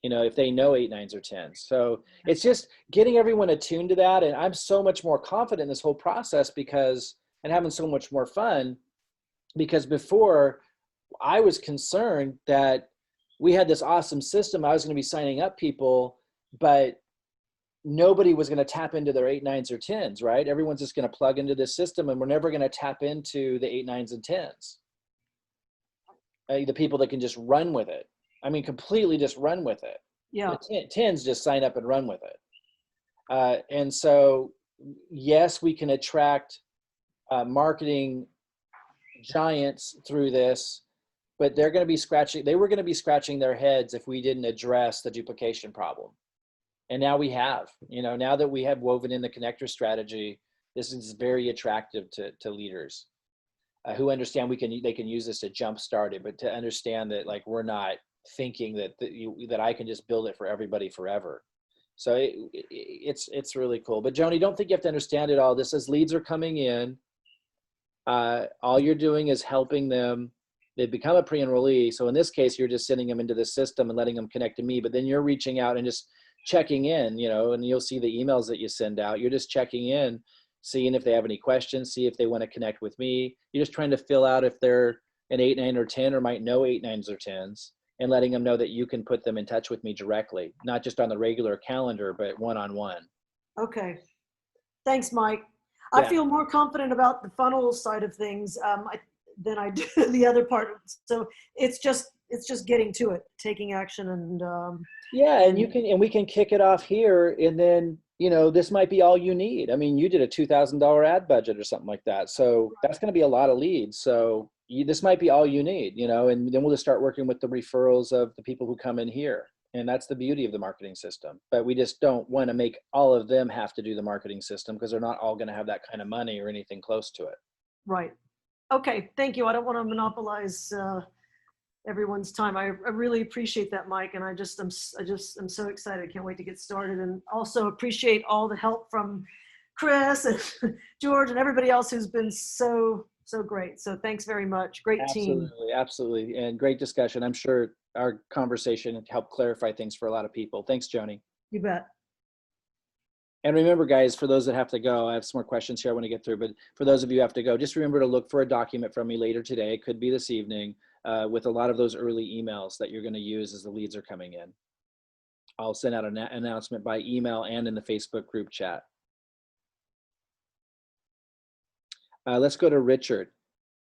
if they know 8, 9s, or 10s. So it's just getting everyone attuned to that. And I'm so much more confident in this whole process and having so much more fun, because before I was concerned that we had this awesome system. I was going to be signing up people, but nobody was going to tap into their 8, 9s, or 10s, right? Everyone's just going to plug into this system and we're never going to tap into the 8, 9s, and 10s. The people that can just run with it. I mean, completely just run with it. Yeah. The 10s just sign up and run with it. And so, yes, we can attract marketing giants through this, but they were going to be scratching their heads if we didn't address the duplication problem. And now we have, now that we have woven in the connector strategy, this is very attractive to leaders who understand they can use this to jumpstart it, but to understand that like we're not thinking that I can just build it for everybody forever. So it's really cool. But Joni, don't think you have to understand it all. This is leads are coming in. All you're doing is helping them. They become a pre-enrollee. So in this case, you're just sending them into the system and letting them connect to me. But then you're reaching out and just checking in, and you'll see the emails that you send out. You're just checking in, seeing if they have any questions, see if they want to connect with me. You're just trying to fill out if they're an 8, 9, or 10, or might know 8, 9s, or 10s, and letting them know that you can put them in touch with me directly, not just on the regular calendar, but one-on-one. Okay. Thanks, Mike. Yeah. I feel more confident about the funnel side of things than I do the other part. So it's just getting to it, taking action, and yeah, and we can kick it off here, and then this might be all you need. I mean, you did a $2,000 ad budget or something like that, so that's going to be a lot of leads. So this might be all you need, and then we'll just start working with the referrals of the people who come in here. And that's the beauty of the marketing system. But we just don't want to make all of them have to do the marketing system, because they're not all going to have that kind of money or anything close to it. Right. Okay. Thank you. I don't want to monopolize everyone's time. I really appreciate that, Mike. And I'm so excited. I can't wait to get started. And also appreciate all the help from Chris and George and everybody else who's been so So great. So thanks very much. Great team. Absolutely, absolutely. And great discussion. I'm sure our conversation helped clarify things for a lot of people. Thanks, Joni. You bet. And remember, guys, for those that have to go, I have some more questions here I want to get through, but for those of you who have to go, just remember to look for a document from me later today. It could be this evening with a lot of those early emails that you're going to use as the leads are coming in. I'll send out an announcement by email and in the Facebook group chat. Let's go to Richard.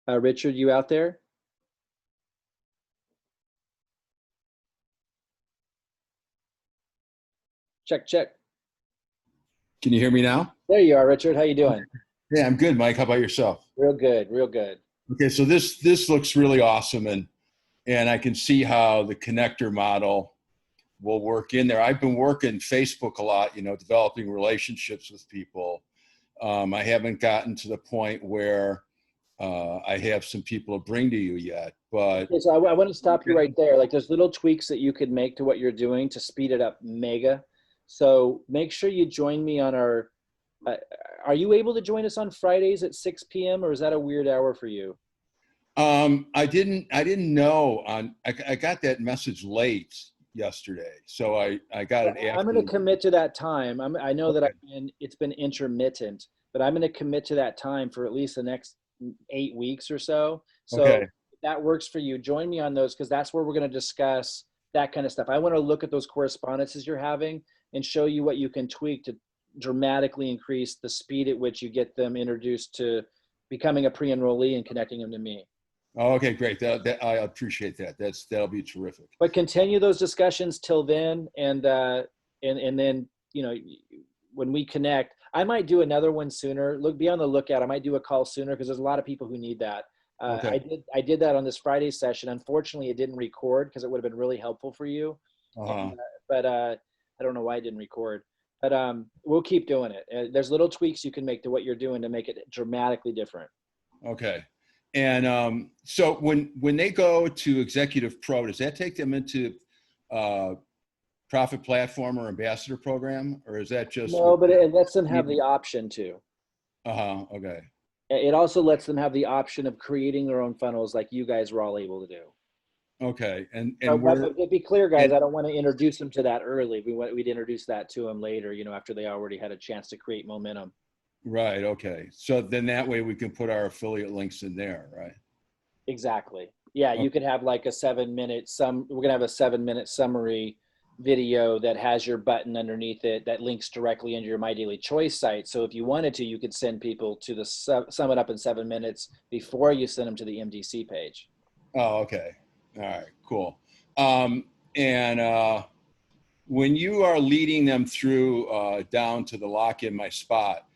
Richard, you out there? Check, check. Can you hear me now? There you are, Richard. How you doing? Yeah, I'm good, Mike. How about yourself? Real good, real good. Okay, so this looks really awesome, and I can see how the connector model will work in there. I've been working Facebook a lot, developing relationships with people. I haven't gotten to the point where I have some people to bring to you yet, but Okay, so I want to stop you right there. Like, there's little tweaks that you could make to what you're doing to speed it up mega. So make sure you join me on our, are you able to join us on Fridays at 6 p.m. or is that a weird hour for you? I didn't know I got that message late yesterday, so I got it after. I'm going to commit to that time. I know that it's been intermittent, but I'm going to commit to that time for at least the next 8 weeks or so. So Okay. if that works for you, join me on those, because that's where we're going to discuss that kind of stuff. I want to look at those correspondences you're having and show you what you can tweak to dramatically increase the speed at which you get them introduced to becoming a pre-enrollee and connecting them to me. Oh, okay, great. I appreciate that. That'll be terrific. But continue those discussions till then, and then when we connect, I might do another one sooner. Be on the lookout. I might do a call sooner because there's a lot of people who need that. Okay. I did that on this Friday session. Unfortunately, it didn't record because it would have been really helpful for you. Uh-huh. But I don't know why it didn't record. But we'll keep doing it. There's little tweaks you can make to what you're doing to make it dramatically different. Okay. And so when they go to Executive Pro, does that take them into Profit Platform or Ambassador Program, or is that just? No, but it lets them have the option to. Uh-huh. Okay. It also lets them have the option of creating their own funnels like you guys were all able to do. Okay. And But to be clear, guys, I don't want to introduce them to that early. We'd introduce that to them later, after they already had a chance to create momentum. right. Okay. So then that way we can put our affiliate links in there, right? Exactly. Yeah, you could have like a 7-minute we're going to have a 7-minute summary video that has your button underneath it that links directly into your MyDailyChoice site. So if you wanted to, you could send people to the Sum It Up in 7 minutes before you send them to the MDC page. Oh, okay. All right, cool. And when you are leading them through down to the lock in my spot,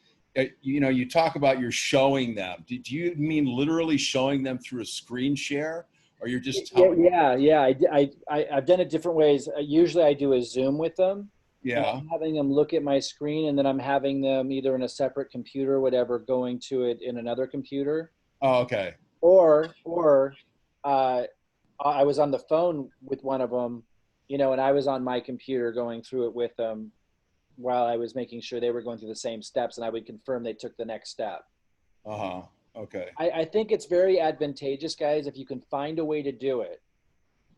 you talk about you're showing them. Do you mean literally showing them through a screen share, or you're just telling them? Yeah. I've done it different ways. Usually I do a Zoom with them. Yeah. I'm having them look at my screen, and then I'm having them either in a separate computer, whatever, going to it in another computer. Oh, okay. Or I was on the phone with one of them, and I was on my computer going through it with them while I was making sure they were going through the same steps, and I would confirm they took the next step. Uh-huh. Okay. I think it's very advantageous, guys, if you can find a way to do it.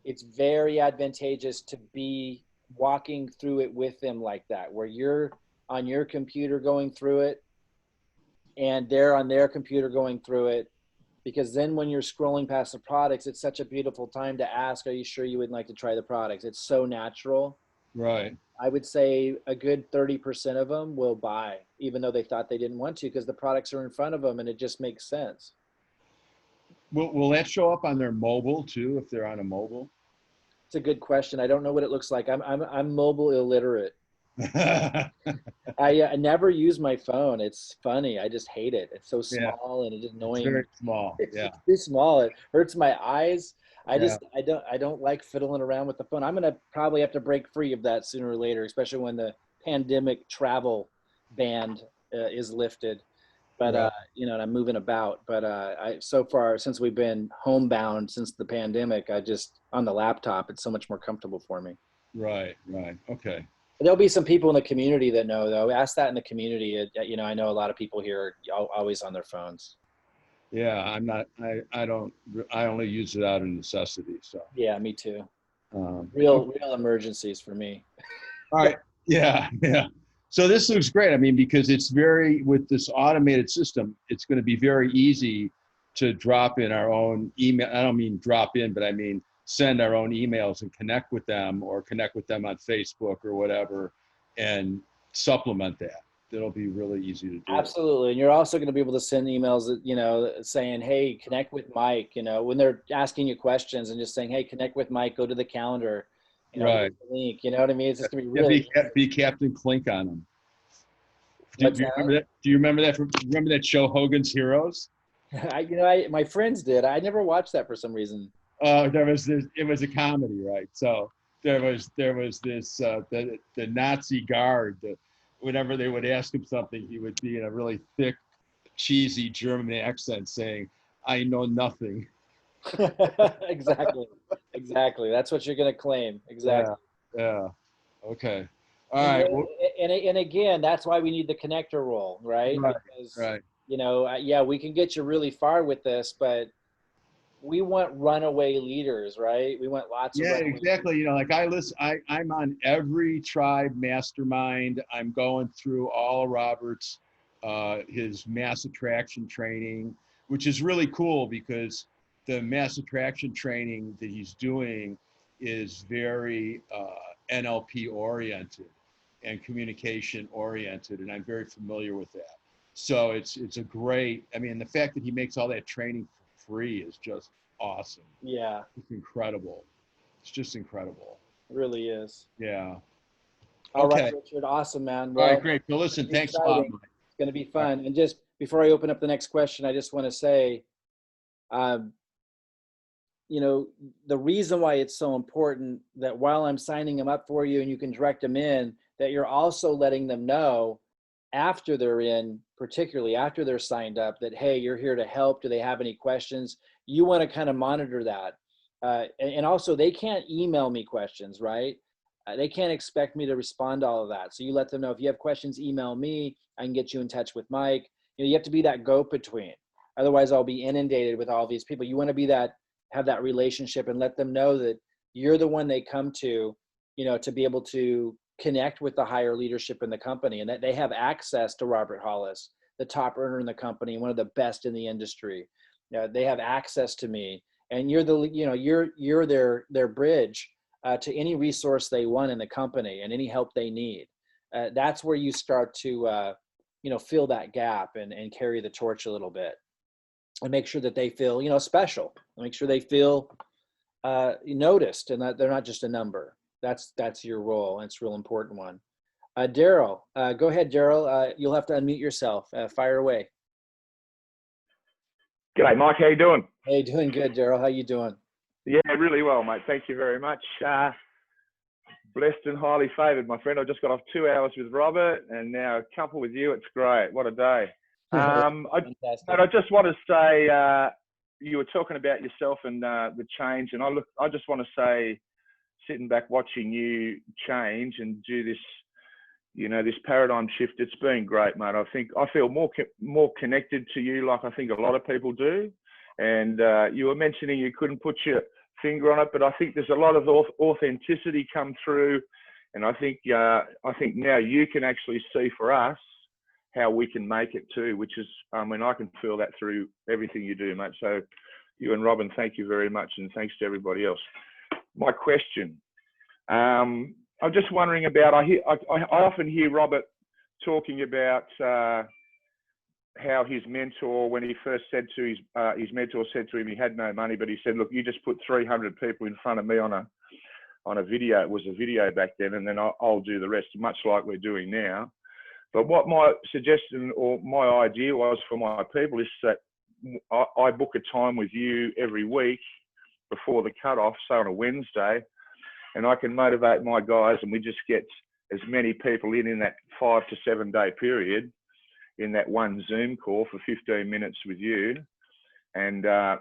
It's very advantageous to be walking through it with them like that, where you're on your computer going through it and they're on their computer going through it. Because then when you're scrolling past the products, it's such a beautiful time to ask, are you sure you would like to try the products? It's so natural. Right. I would say a good 30% of them will buy, even though they thought they didn't want to, because the products are in front of them and it just makes sense. Will that show up on their mobile too, if they're on a mobile? It's a good question. I don't know what it looks like. I'm mobile illiterate. I never use my phone. It's funny. I just hate it. It's so small and it's just annoying. It's very small. It's Yeah. too small. It hurts my eyes. I don't like fiddling around with the phone. I'm gonna probably have to break free of that sooner or later, especially when the pandemic travel ban is lifted. But Right. and I'm moving about. But so far, since we've been homebound since the pandemic, I just on the laptop. It's so much more comfortable for me. Right. Right. Okay. There'll be some people in the community that know, though. Ask that in the community. I know a lot of people here are always on their phones. Yeah, I'm not. I only use it out of necessity. So. Yeah, me too. Um, Real emergencies for me. All right. Yeah. Yeah. So this looks great. I mean, because it's with this automated system, it's going to be very easy to drop in our own email. I don't mean drop in, but I mean send our own emails and connect with them or connect with them on Facebook or whatever and supplement that. It'll be really easy to do. Absolutely. And you're also going to be able to send emails that, saying, hey, connect with Mike, when they're asking you questions and just saying, hey, connect with Mike, go to the calendar, Right. here's the link, you know what I mean? It's just going to be Yeah, really be Captain Clink on them. Do What's you remember that? Do you remember that? Remember that show, Hogan's Heroes? my friends did. I never watched that for some reason. It was a comedy, right? So there was this the Nazi guard that whenever they would ask him something, he would be in a really thick, cheesy German accent saying, "I know nothing." Exactly. That's what you're going to claim. Exactly. Yeah. Okay. All right. Well, And again, that's why we need the connector role, right? Because, right. yeah, we can get you really far with this, but we want runaway leaders, right? We want lots of runaway Exactly. leaders. Like I'm on every tribe mastermind. I'm going through all Robert's his mass attraction training, which is really cool because the mass attraction training that he's doing is very NLP oriented and communication oriented, and I'm very familiar with that. So it's a great. I mean, the fact that he makes all that training for free is just awesome. Yeah, It's incredible. It's just incredible. it really is. Yeah. All right, Okay. Richard. Awesome, man. All Well, right, great. So listen, thanks a lot, exciting. Mike. It's going to be All right. fun. And just before I open up the next question, I just want to say, um, the reason why it's so important that while I'm signing them up for you and you can direct them in, that you're also letting them know after they're in, particularly after they're signed up, that, hey, you're here to help. Do they have any questions? You want to kind of monitor that. And also, they can't email me questions, right? They can't expect me to respond to all of that. So you let them know if you have questions, email me. I can get you in touch with Mike. You have to be that go-between. Otherwise, I'll be inundated with all these people. You want to be have that relationship and let them know that you're the one they come to, to be able to connect with the higher leadership in the company, and that they have access to Robert Hollis, the top earner in the company, one of the best in the industry. They have access to me, and you're their bridge to any resource they want in the company and any help they need. That's where you start to fill that gap and carry the torch a little bit, and make sure that they feel special, and make sure they feel noticed, and that they're not just a number. That's your role, and it's a real important one. Daryl, go ahead, Daryl. You'll have to unmute yourself. Fire away. G'day, Mike. How you doing? Hey, doing good, Daryl. How you doing? Yeah, really well, mate. Thank you very much. Blessed and highly favoured, my friend. I just got off 2 hours with Robert, and now a couple with you. It's great. What a day. Fantastic. I just want to say, you were talking about yourself and the change, and I just want to say, sitting back watching you change and do this, this paradigm shift, it's been great, mate. I feel more connected to you, like I think a lot of people do. And you were mentioning you couldn't put your finger on it, but I think there's a lot of authenticity come through, and I think now you can actually see for us how we can make it too, which is, I can feel that through everything you do, mate. So you and Robin, thank you very much, and thanks to everybody else. My question, I'm just wondering about, I often hear Robert talking about how his mentor, when he first said to his mentor said to him he had no money, but he said, look, you just put 300 people in front of me on a video. It was a video back then, and then I'll do the rest, much like we're doing now. But what my suggestion or my idea was for my people is that I book a time with you every week before the cutoff, so on a Wednesday, and I can motivate my guys, and we just get as many people in that 5 to 7 day period in that one Zoom call for 15 minutes with you. And I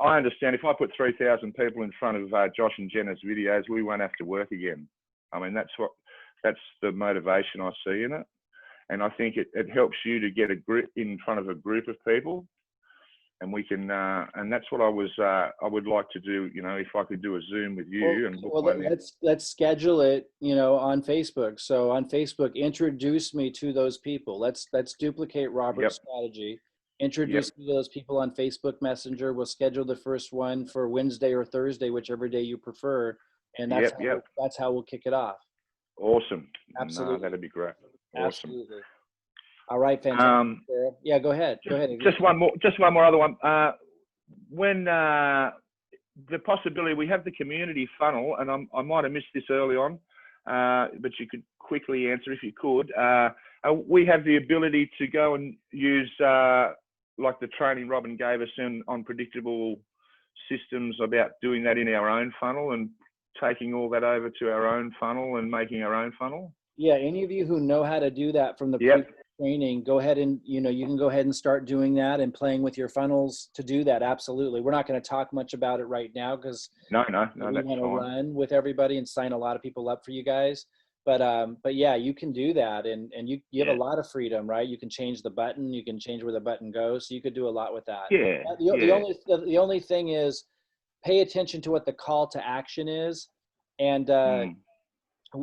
understand if I put 3,000 people in front of Josh and Jenna's videos, we won't have to work again. That's the motivation I see in it. And I think it helps you to get a grip in front of a group of people. and we can, and that's what I would like to do, you know, if I could do a Zoom with you and book one in. Let's schedule it, you know, on Facebook. So on Facebook, introduce me to those people. Let's duplicate Robert's strategy. Introduce me to those people on Facebook Messenger. We'll schedule the first one for Wednesday or Thursday, whichever day you prefer, and that's how we'll kick it off. Awesome. Absolutely. No, that'd be great. Awesome. Absolutely. All right, fantastic. Yeah, go ahead. Just one more other one. When the possibility, we have the community funnel, and I might have missed this early on, but you could quickly answer if you could. We have the ability to go and use like the training Robin gave us on predictable systems about doing that in our own funnel and taking all that over to our own funnel and making our own funnel. Yeah, any of you who know how to do that from the training, go ahead and, you know, you can go ahead and start doing that and playing with your funnels to do that. Absolutely. We're not going to talk much about it right now because no, we that's want to fine. run with everybody and sign a lot of people up for you guys. But yeah, you can do that, and you have a lot of freedom, right? You can change the button, you can change where the button goes, so you could do a lot with that. The only thing is, pay attention to what the call to action is, and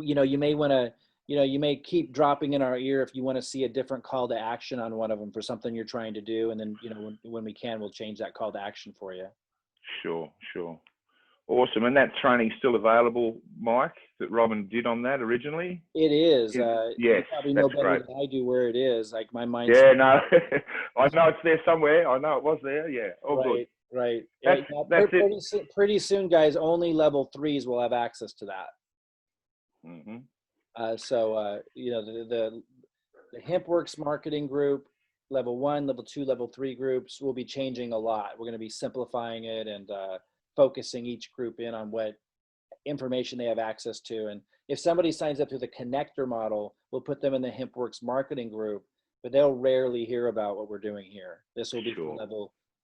you know, you may want to, you know, you may keep dropping in our ear if you want to see a different call to action on one of them for something you're trying to do, and then, you know, when we can, we'll change that call to action for you. Sure. Awesome. And that training's still available, Mike, that Robin did on that originally? It is. Yes, you probably know better great. than I do where it is. Like my mind's. Yeah, no, I know it's there somewhere. I know it was there. Yeah, all good. Right. That's it. Pretty soon, guys, only level 3s will have access to that. Mm-hmm. So, you know, the HempWorks marketing group, level 1, level 2, level 3 groups will be changing a lot. We're going to be simplifying it and focusing each group in on what information they have access to. And if somebody signs up through the connector model, we'll put them in the HempWorks marketing group, but they'll rarely hear about what we're doing here. This will be for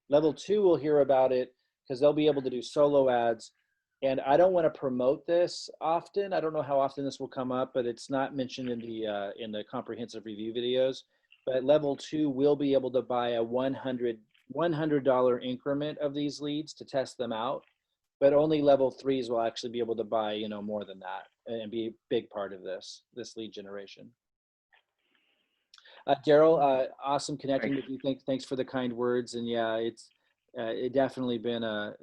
level 2 will hear about it because they'll be able to do solo ads. And I don't want to promote this often. I don't know how often this will come up, but it's not mentioned in the comprehensive review videos. But level 2 will be able to buy a $100 increment of these leads to test them out. But only level 3s will actually be able to buy, you know, more than that and be a big part of this lead generation. Daryl, awesome connecting with you. Thanks for the kind words. And yeah, it's definitely been a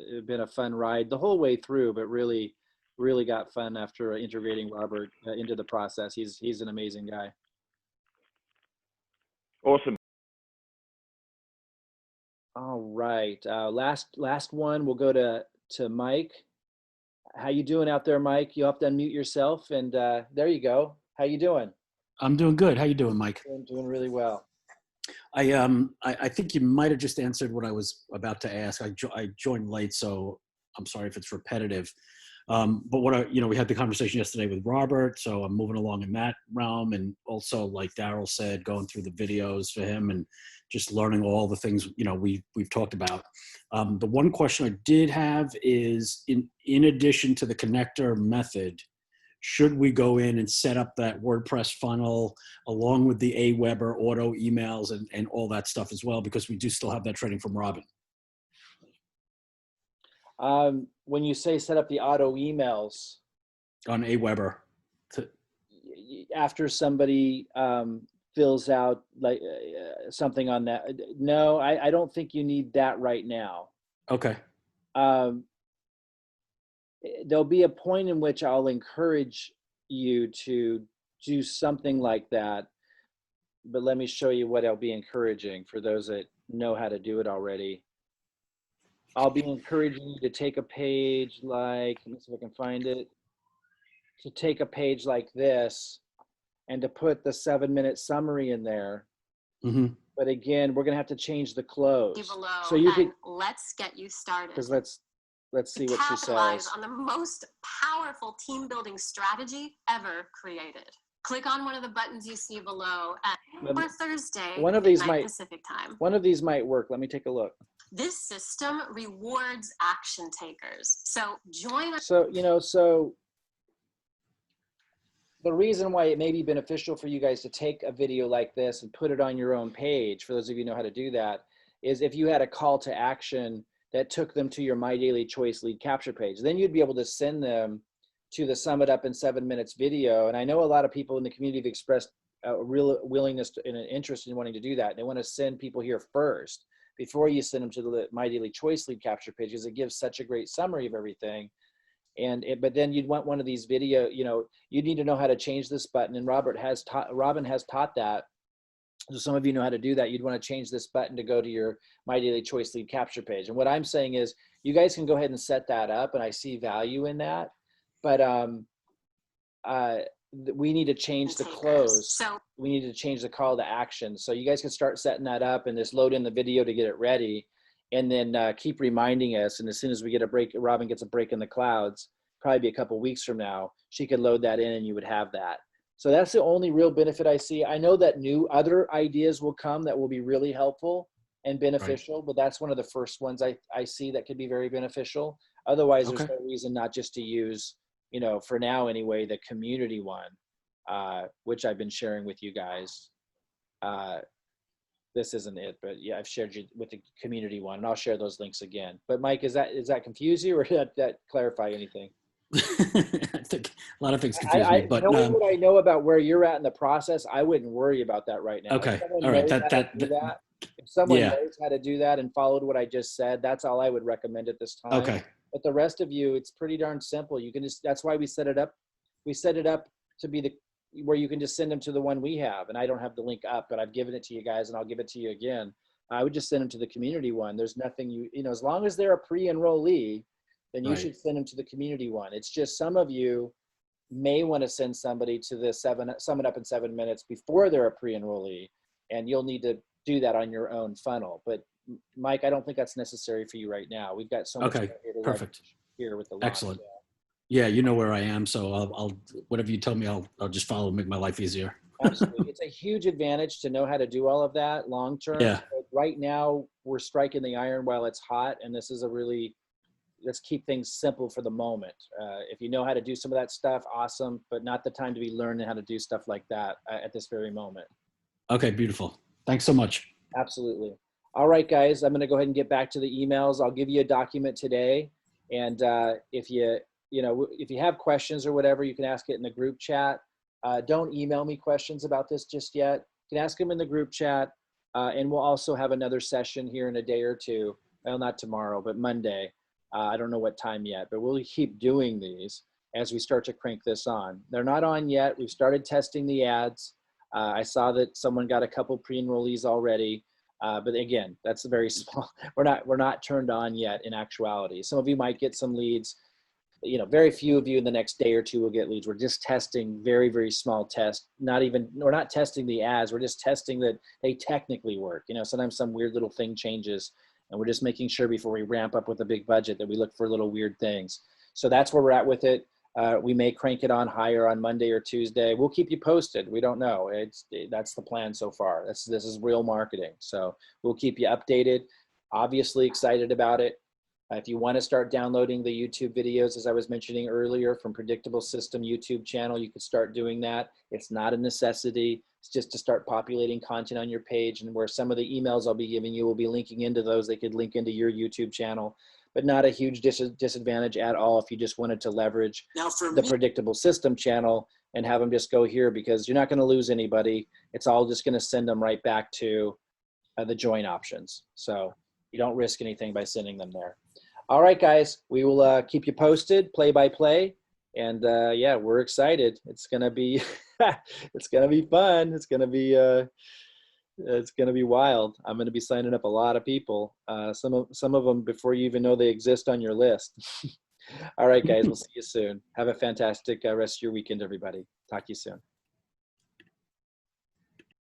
fun ride the whole way through, but really got fun after integrating Robert into the process. He's an amazing guy. Awesome. All right, last one. We'll go to Mike. How you doing out there, Mike? You'll have to unmute yourself, and there you go. How you doing? I'm doing good. How you doing, Mike? I'm doing really well. I think you might have just answered what I was about to ask. I joined late, so I'm sorry if it's repetitive. But we had the conversation yesterday with Robert, so I'm moving along in that realm, and also, like Daryl said, going through the videos for him and just learning all the things we've talked about. The one question I did have is, in addition to the connector method, should we go in and set up that WordPress funnel along with the Aweber auto emails and all that stuff as well? Because we do still have that training from Robin. When you say set up the auto emails on Aweber, after somebody fills out like something on that, no, I don't think you need that right now. Okay. There'll be a point in which I'll encourage you to do something like that, but let me show you what I'll be encouraging for those that know how to do it already. I'll be encouraging you to take a page like, let me see if I can find it, to take a page like this and to put the 7-minute summary in there. Mm-hmm. But again, we're gonna have to change the close. Below, so you could, let's get you started. Because let's see what she Capitalize says. on the most powerful team building strategy ever created. Click on one of the buttons you see below for Thursday, one of these midnight might Pacific time. One of these might work. Let me take a look. This system rewards action takers. So join. So the reason why it may be beneficial for you guys to take a video like this and put it on your own page, for those of you who know how to do that, is if you had a call to action that took them to your MyDailyChoice lead capture page. Then you'd be able to send them to the Sum It Up in 7 Minutes video. And I know a lot of people in the community have expressed a real willingness and an interest in wanting to do that. They want to send people here first before you send them to the MyDailyChoice lead capture page, because it gives such a great summary of everything. But then you'd want one of these video, you need to know how to change this button. And Robin has taught that. So some of you know how to do that. You'd want to change this button to go to your MyDailyChoice lead capture page. And what I'm saying is you guys can go ahead and set that up, and I see value in that. But we need to change the close. We need to change the call to action. So you guys can start setting that up and just load in the video to get it ready. And then keep reminding us. And as soon as we get a break, Robin gets a break in the clouds, probably be a couple weeks from now, she could load that in and you would have that. So that's the only real benefit I see. I know that other ideas will come that will be really helpful and beneficial, but that's one of the first ones I see that could be very beneficial. Otherwise, there's no reason not just to use, for now anyway, the community one, which I've been sharing with you guys. This isn't it, but yeah, I've shared you with the community one, and I'll share those links again. But Mike, is that confuse you, or did that clarify anything? I think a lot of things confuse me, but knowing what I know about where you're at in the process, I wouldn't worry about that right now. Okay, all right. If someone knows how to do that and followed what I just said, that's all I would recommend at this time. Okay. But the rest of you, it's pretty darn simple. You can that's why we set it up. We set it up to be where you can just send them to the one we have. And I don't have the link up, but I've given it to you guys, and I'll give it to you again. I would just send them to the community one. There's nothing as long as they're a pre-enrollee, then you should send them to the community one. It's just some of you may want to send somebody to the Sum It Up in 7 Minutes before they're a pre-enrollee, and you'll need to do that on your own funnel. But Mike, I don't think that's necessary for you right now. We've got so much perfect here with the excellent. Yeah, you know where I am, so I'll whatever you tell me, I'll just follow, make my life easier. Absolutely. It's a huge advantage to know how to do all of that long term. Yeah. But right now, we're striking the iron while it's hot, and this is let's keep things simple for the moment. If you know how to do some of that stuff, awesome, but not the time to be learning how to do stuff like that at this very moment. Okay, beautiful. Thanks so much. Absolutely. All right, guys, I'm going to go ahead and get back to the emails. I'll give you a document today. And if you have questions or whatever, you can ask it in the group chat. Don't email me questions about this just yet. You can ask them in the group chat. And we'll also have another session here in a day or two. Well, not tomorrow, but Monday. I don't know what time yet, but we'll keep doing these as we start to crank this on. They're not on yet. We've started testing the ads. I saw that someone got a couple pre-enrollees already. But again, that's very small. We're not turned on yet in actuality. Some of you might get some leads. Very few of you in the next day or two will get leads. We're just testing very, very small tests. We're not testing the ads. We're just testing that they technically work. Sometimes some weird little thing changes, and we're just making sure before we ramp up with a big budget that we look for little weird things. So that's where we're at with it. We may crank it on higher on Monday or Tuesday. We'll keep you posted. We don't know. That's the plan so far. This is real marketing. So we'll keep you updated. Obviously excited about it. If you want to start downloading the YouTube videos, as I was mentioning earlier, from Predictable System YouTube channel, you could start doing that. It's not a necessity. It's just to start populating content on your page, and where some of the emails I'll be giving you will be linking into those. They could link into your YouTube channel, but not a huge disadvantage at all if you just wanted to leverage the Predictable System channel and have them just go here, because you're not going to lose anybody. It's all just going to send them right back to the join options. So you don't risk anything by sending them there. All right, guys, we will keep you posted play by play. And yeah, we're excited. It's going to be, it's going to be fun. It's going to be wild. I'm going to be signing up a lot of people. Some of them before you even know they exist on your list. All right, guys, we'll see you soon. Have a fantastic rest of your weekend, everybody. Talk to you soon.